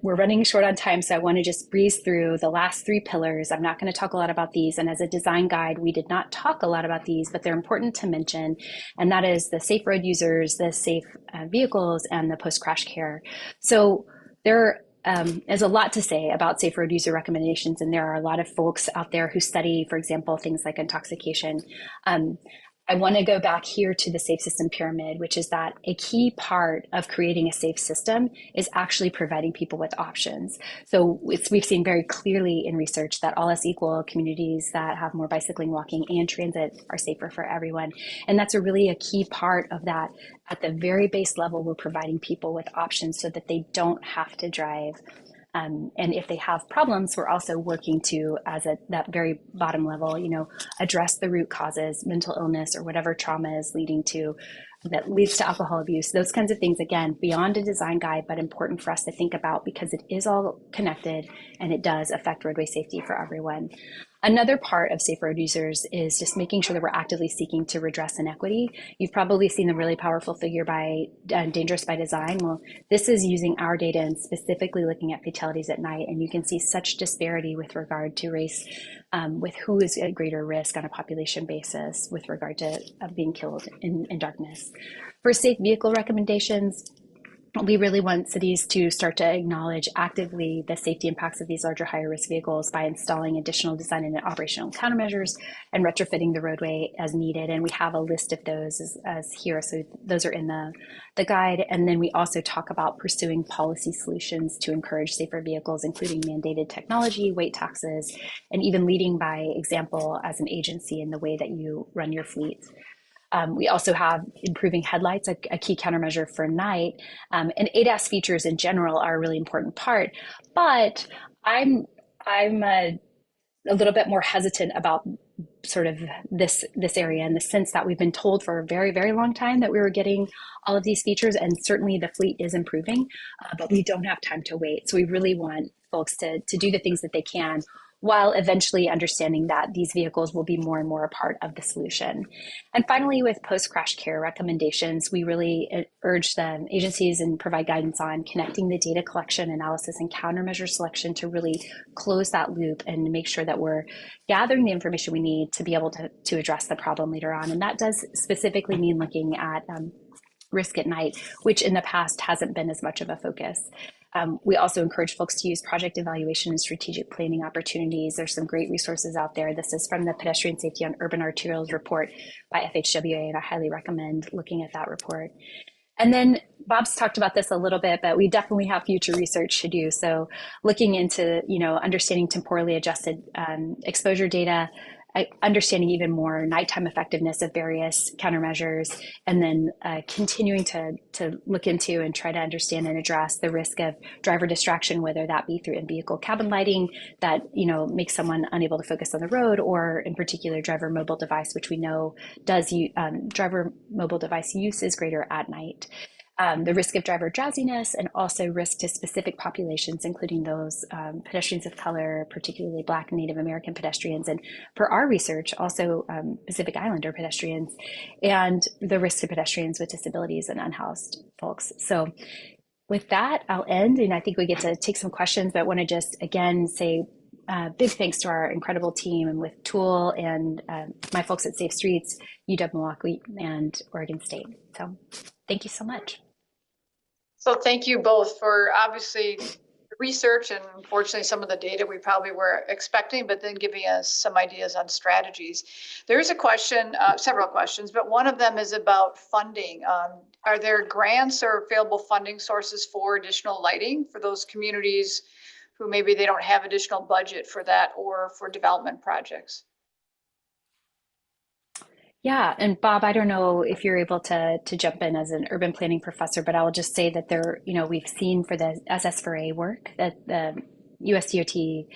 [SPEAKER 2] we're running short on time, so I want to just breeze through the last three pillars. I'm not going to talk a lot about these, and as a design guide, we did not talk a lot about these, but they're important to mention, and that is the safe road users, the safe vehicles, and the post-crash care. So there's a lot to say about safe road user recommendations, and there are a lot of folks out there who study, for example, things like intoxication. I want to go back here to the safe system pyramid, which is that a key part of creating a safe system is actually providing people with options. So we've seen very clearly in research that all else equal, communities that have more bicycling, walking, and transit are safer for everyone. And that's a key part of that. At the very base level, we're providing people with options so that they don't have to drive. And if they have problems, we're also working to, at that very bottom level, address the root causes, mental illness or whatever trauma is that leads to alcohol abuse, those kinds of things, again, beyond a design guide, but important for us to think about because it is all connected and it does affect roadway safety for everyone. Another part of safe road users is just making sure that we're actively seeking to redress inequity. You've probably seen the really powerful figure by Dangerous by Design. Well, this is using our data and specifically looking at fatalities at night. And you can see such disparity with regard to race, with who is at greater risk on a population basis with regard to being killed in darkness. For safe vehicle recommendations, we really want cities to start to acknowledge actively the safety impacts of these larger, higher risk vehicles by installing additional design and operational countermeasures and retrofitting the roadway as needed. And we have a list of those as here. So those are in the guide. And then we also talk about pursuing policy solutions to encourage safer vehicles, including mandated technology, weight taxes, and even leading by example as an agency in the way that you run your fleet. We also have improving headlights, a key countermeasure for night, and ADAS features in general are a really important part. But I'm a little bit more hesitant about sort of this area in the sense that we've been told for a very, very long time that we were getting all of these features, and certainly the fleet is improving, but we don't have time to wait. So we really want folks to do the things that they can, while eventually understanding that these vehicles will be more and more a part of the solution. And finally, with post-crash care recommendations, we really urge the agencies and provide guidance on connecting the data collection, analysis, and countermeasure selection to really close that loop and make sure that we're gathering the information we need to be able to address the problem later on. And that does specifically mean looking at risk at night, which in the past hasn't been as much of a focus. We also encourage folks to use project evaluation and strategic planning opportunities. There's some great resources out there. This is from the Pedestrian Safety on Urban Arterials report by FHWA, and I highly recommend looking at that report. And then Bob's talked about this a little bit, but we definitely have future research to do. So looking into, understanding temporally adjusted exposure data, understanding even more nighttime effectiveness of various countermeasures, and then continuing to look into and try to understand and address the risk of driver distraction, whether that be through in-vehicle cabin lighting that makes someone unable to focus on the road, or in particular driver mobile device, which we know does driver mobile device use is greater at night. The risk of driver drowsiness, and also risk to specific populations, including those pedestrians of color, particularly Black and Native American pedestrians, and per our research, also Pacific Islander pedestrians, and the risk to pedestrians with disabilities and unhoused folks. So with that, I'll end, and I think we get to take some questions, but I want to just, again, say big thanks to our incredible team, and with Tool and my folks at Safe Streets, UW-Milwaukee, and Oregon State. So thank you so much.
[SPEAKER 1] So thank you both for obviously the research and unfortunately some of the data we probably were expecting, but then giving us some ideas on strategies. There's a question, several questions, but one of them is about funding. Are there grants or available funding sources for additional lighting for those communities who maybe they don't have additional budget for that or for development projects?
[SPEAKER 2] Yeah, and Bob, I don't know if you're able to jump in as an urban planning professor, but I will just say that we've seen for the SS4A work that the USDOT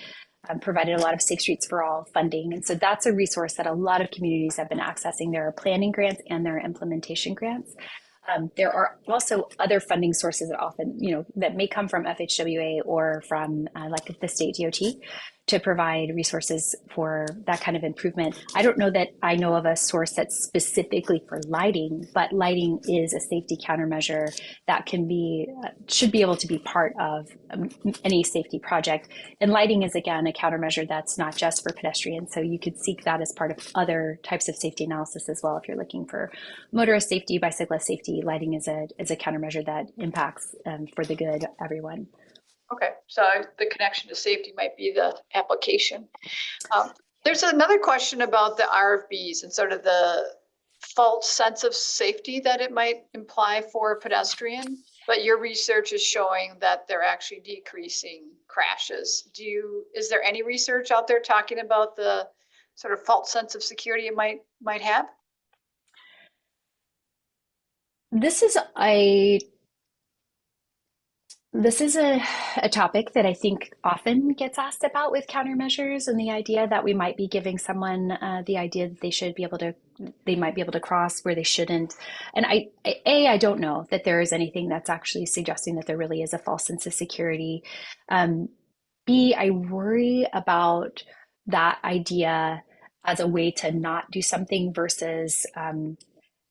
[SPEAKER 2] provided a lot of Safe Streets for All funding. And so that's a resource that a lot of communities have been accessing. There are planning grants and there are implementation grants. There are also other funding sources that often, that may come from FHWA or from like the state DOT to provide resources for that kind of improvement. I don't know that I know of a source that's specifically for lighting, but lighting is a safety countermeasure that should be able to be part of any safety project. And lighting is, again, a countermeasure that's not just for pedestrians. So you could seek that as part of other types of safety analysis as well. If you're looking for motorist safety, bicyclist safety, lighting is a countermeasure that impacts for the good everyone.
[SPEAKER 1] Okay, so the connection to safety might be the application. There's another question about the RFBs and sort of the false sense of safety that it might imply for a pedestrian, but your research is showing that they're actually decreasing crashes. Is there any research out there talking about the sort of false sense of security it might have?
[SPEAKER 2] This is a topic that I think often gets asked about with countermeasures, and the idea that we might be giving someone the idea that they might be able to cross where they shouldn't. And I don't know that there is anything that's actually suggesting that there really is a false sense of security. B, I worry about that idea as a way to not do something versus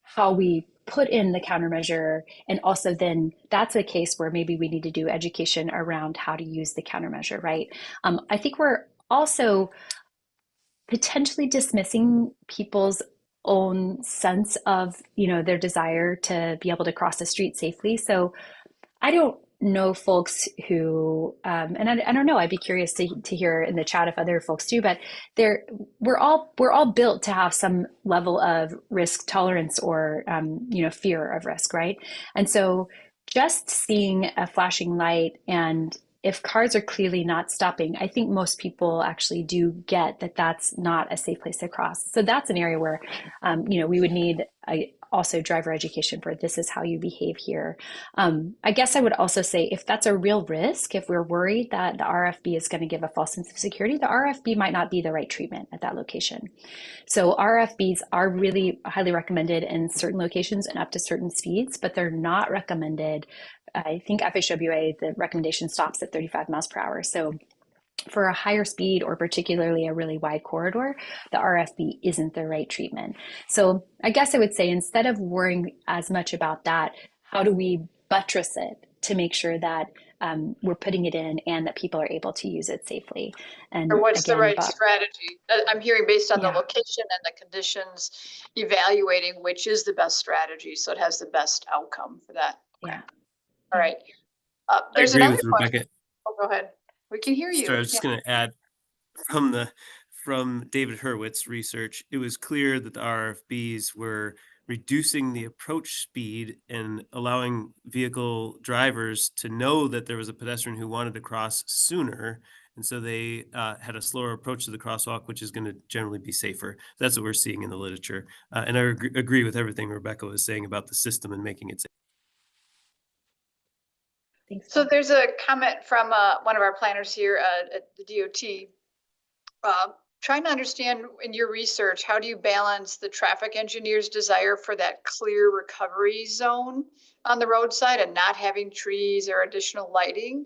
[SPEAKER 2] how we put in the countermeasure. And also then that's a case where maybe we need to do education around how to use the countermeasure, right? I think we're also potentially dismissing people's own sense of, their desire to be able to cross the street safely. So I don't know folks who, and I don't know, I'd be curious to hear in the chat if other folks do, but we're all built to have some level of risk tolerance or, fear of risk, right? And so just seeing a flashing light, and if cars are clearly not stopping, I think most people actually do get that that's not a safe place to cross. So that's an area where, we would need also driver education for this is how you behave here. I guess I would also say if that's a real risk, if we're worried that the RFB is going to give a false sense of security, the RFB might not be the right treatment at that location. So RFBs are really highly recommended in certain locations and up to certain speeds, but they're not recommended. I think FHWA, the recommendation stops at 35 miles per hour. So for a higher speed or particularly a really wide corridor, the RFB isn't the right treatment. So I guess I would say instead of worrying as much about that, how do we buttress it to make sure that we're putting it in and that people are able to use it safely? And
[SPEAKER 1] or what's
[SPEAKER 2] again,
[SPEAKER 1] the right strategy? I'm hearing based on the location and the conditions, evaluating which is the best strategy so it has the best outcome for that. Okay.
[SPEAKER 2] Yeah.
[SPEAKER 1] All right.
[SPEAKER 3] There's another with Rebecca.
[SPEAKER 1] Question. Oh, go ahead. We can hear you.
[SPEAKER 3] I was just going to add from David Hurwitz's research, it was clear that the RFBs were reducing the approach speed and allowing vehicle drivers to know that there was a pedestrian who wanted to cross sooner. And so they had a slower approach to the crosswalk, which is going to generally be safer. That's what we're seeing in the literature. And I agree with everything Rebecca was saying about the system and making it safe.
[SPEAKER 1] So there's a comment from one of our planners here at the DOT. Trying to understand in your research, how do you balance the traffic engineer's desire for that clear recovery zone on the roadside and not having trees or additional lighting?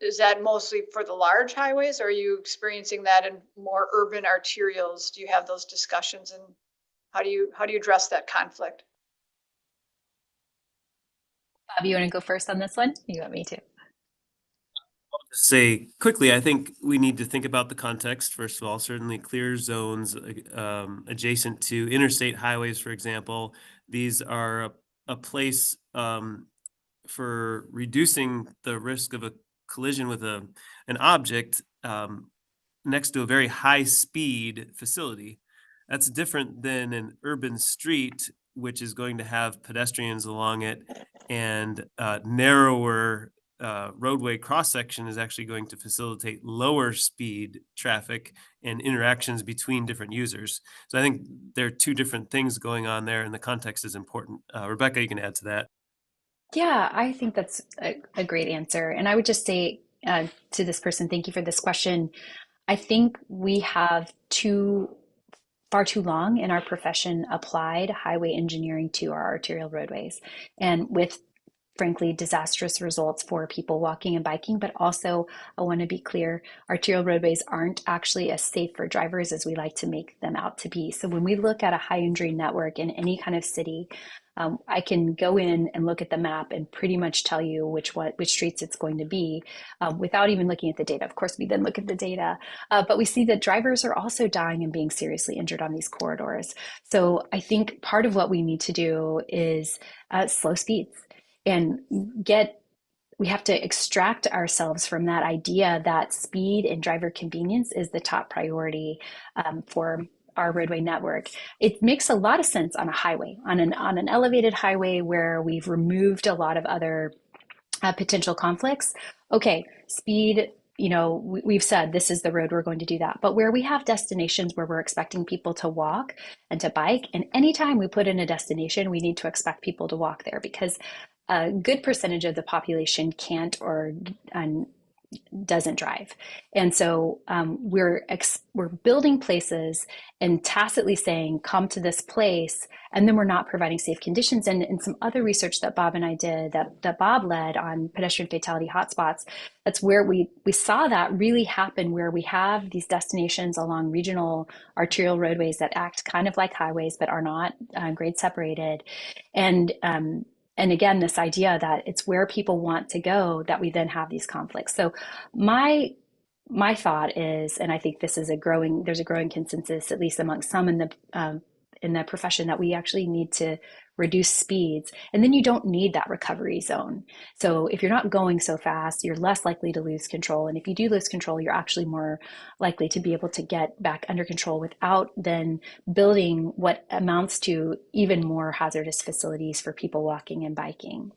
[SPEAKER 1] Is that mostly for the large highways, or are you experiencing that in more urban arterials? Do you have those discussions, and how do you address that conflict?
[SPEAKER 2] Bob, you want to go first on this one? You want me to?
[SPEAKER 3] I'll just say quickly, I think we need to think about the context. First of all, certainly clear zones adjacent to interstate highways, for example. These are a place for reducing the risk of a collision with an object next to a very high speed facility. That's different than an urban street, which is going to have pedestrians along it and narrower roadway cross section is actually going to facilitate lower speed traffic and interactions between different users. So I think there are two different things going on there, and the context is important. Rebecca, you can add to that.
[SPEAKER 2] Yeah, I think that's a great answer. And I would just say to this person, thank you for this question. I think we have far too long in our profession applied highway engineering to our arterial roadways, and with frankly disastrous results for people walking and biking. But also, I want to be clear, arterial roadways aren't actually as safe for drivers as we like to make them out to be. So when we look at a high injury network in any kind of city, I can go in and look at the map and pretty much tell you which streets it's going to be without even looking at the data. Of course, we then look at the data, but we see that drivers are also dying and being seriously injured on these corridors. So I think part of what we need to do is slow speeds and we have to extract ourselves from that idea that speed and driver convenience is the top priority for our roadway network. It makes a lot of sense on a highway, on an elevated highway where we've removed a lot of other potential conflicts. Okay, speed, we've said this is the road we're going to do that. But where we have destinations where we're expecting people to walk and to bike, and anytime we put in a destination, we need to expect people to walk there, because a good percentage of the population can't or doesn't drive. And so we're building places and tacitly saying, come to this place, and then we're not providing safe conditions. And in some other research that Bob and I did, that Bob led on pedestrian fatality hotspots, that's where we saw that really happen, where we have these destinations along regional arterial roadways that act kind of like highways, but are not grade separated. And again, this idea that it's where people want to go that we then have these conflicts. So my thought is, and I think there's a growing consensus, at least among some in the profession, that we actually need to reduce speeds, and then you don't need that recovery zone. So if you're not going so fast, you're less likely to lose control, and if you do lose control, you're actually more likely to be able to get back under control without then building what amounts to even more hazardous facilities for people walking and biking.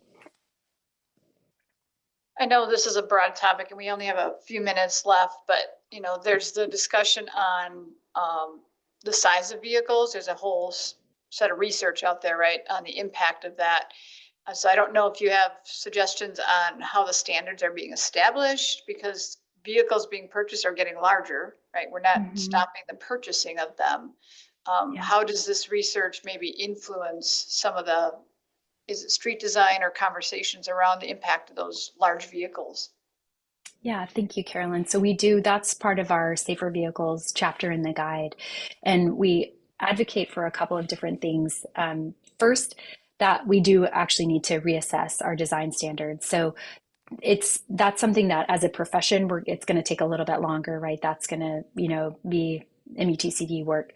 [SPEAKER 1] I know this is a broad topic and we only have a few minutes left, but there's the discussion on the size of vehicles. There's a whole set of research out there, right, on the impact of that. So I don't know if you have suggestions on how the standards are being established, because vehicles being purchased are getting larger, right? We're not stopping the purchasing of them. How does this research maybe influence some of is it street design or conversations around the impact of those large vehicles?
[SPEAKER 2] Yeah, thank you, Carolyn. So that's part of our Safer Vehicles chapter in the guide. And we advocate for a couple of different things. First, that we do actually need to reassess our design standards. So that's something that as a profession, it's going to take a little bit longer, right? That's going to, be MUTCD work.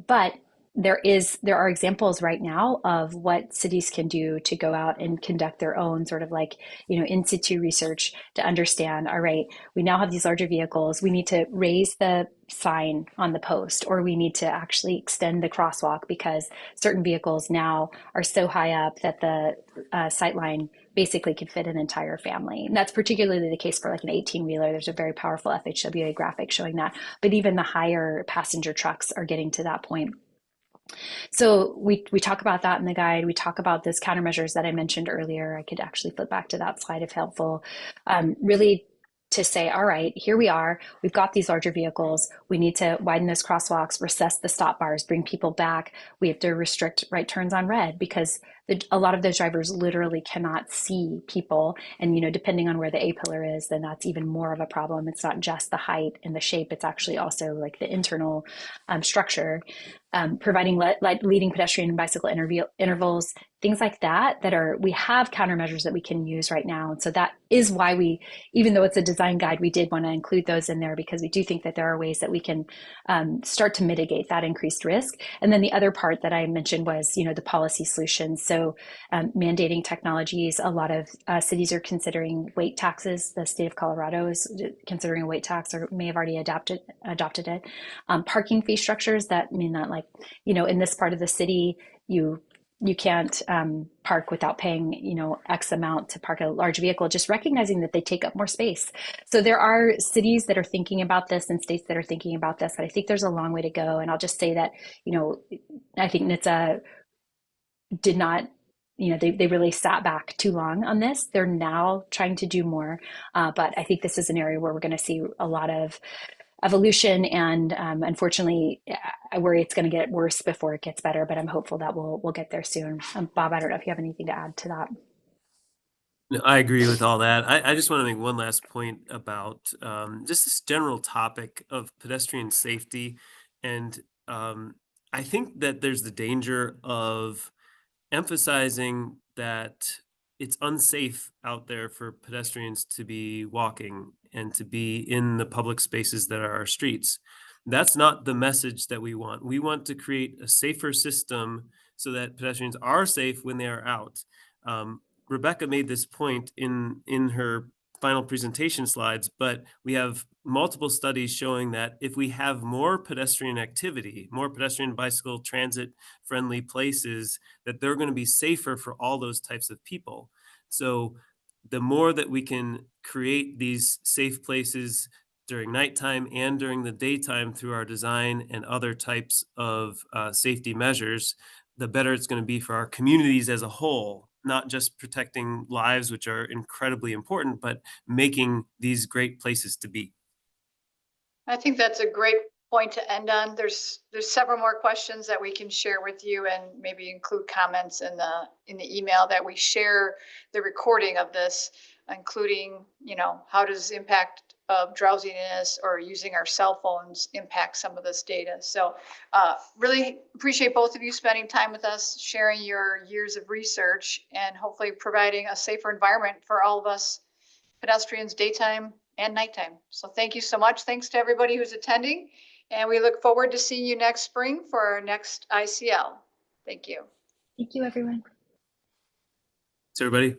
[SPEAKER 2] But there are examples right now of what cities can do to go out and conduct their own sort of like, in situ research to understand, all right, we now have these larger vehicles. We need to raise the sign on the post, or we need to actually extend the crosswalk because certain vehicles now are so high up that the sightline basically could fit an entire family. And that's particularly the case for like an 18-wheeler. There's a very powerful FHWA graphic showing that, but even the higher passenger trucks are getting to that point. So we talk about that in the guide. We talk about those countermeasures that I mentioned earlier. I could actually flip back to that slide if helpful. Really to say, all right, here we are. We've got these larger vehicles. We need to widen those crosswalks, recess the stop bars, bring people back. We have to restrict right turns on red because a lot of those drivers literally cannot see people. And, depending on where the A-pillar is, then that's even more of a problem. It's not just the height and the shape. It's actually also like the internal structure. Providing leading pedestrian and bicycle intervals, things like that we have countermeasures that we can use right now. And so that is why even though it's a design guide, we did want to include those in there because we do think that there are ways that we can start to mitigate that increased risk. And then the other part that I mentioned was, the policy solutions. So mandating technologies, a lot of cities are considering weight taxes. The state of Colorado is considering a weight tax or may have already adopted it. Parking fee structures that mean that in this part of the city, you you can't park without paying, X amount to park a large vehicle, just recognizing that they take up more space. So there are cities that are thinking about this and states that are thinking about this, but I think there's a long way to go. And I'll just say that, I think NHTSA did not, they really sat back too long on this. They're now trying to do more. But I think this is an area where we're going to see a lot of evolution, and unfortunately, I worry it's going to get worse before it gets better. But I'm hopeful that we'll get there soon. Bob, I don't know if you have anything to add to that.
[SPEAKER 3] No, I agree with all that. I just want to make one last point about just this general topic of pedestrian safety. And I think that there's the danger of emphasizing that it's unsafe out there for pedestrians to be walking and to be in the public spaces that are our streets. That's not the message that we want. We want to create a safer system so that pedestrians are safe when they are out. Rebecca made this point in her final presentation slides, but we have multiple studies showing that if we have more pedestrian activity, more pedestrian, bicycle, transit friendly places, that they're going to be safer for all those types of people. So the more that we can create these safe places during nighttime and during the daytime through our design and other types of safety measures, the better it's going to be for our communities as a whole, not just protecting lives, which are incredibly important, but making these great places to be.
[SPEAKER 1] I think that's a great point to end on. There's several more questions that we can share with you, and maybe include comments in the email that we share the recording of this, including, how does impact of drowsiness or using our cell phones impact some of this data. So really appreciate both of you spending time with us, sharing your years of research, and hopefully providing a safer environment for all of us pedestrians, daytime and nighttime. So thank you so much. Thanks to everybody who's attending. And we look forward to seeing you next spring for our next ICL. Thank you.
[SPEAKER 2] Thank you, everyone.
[SPEAKER 3] So everybody.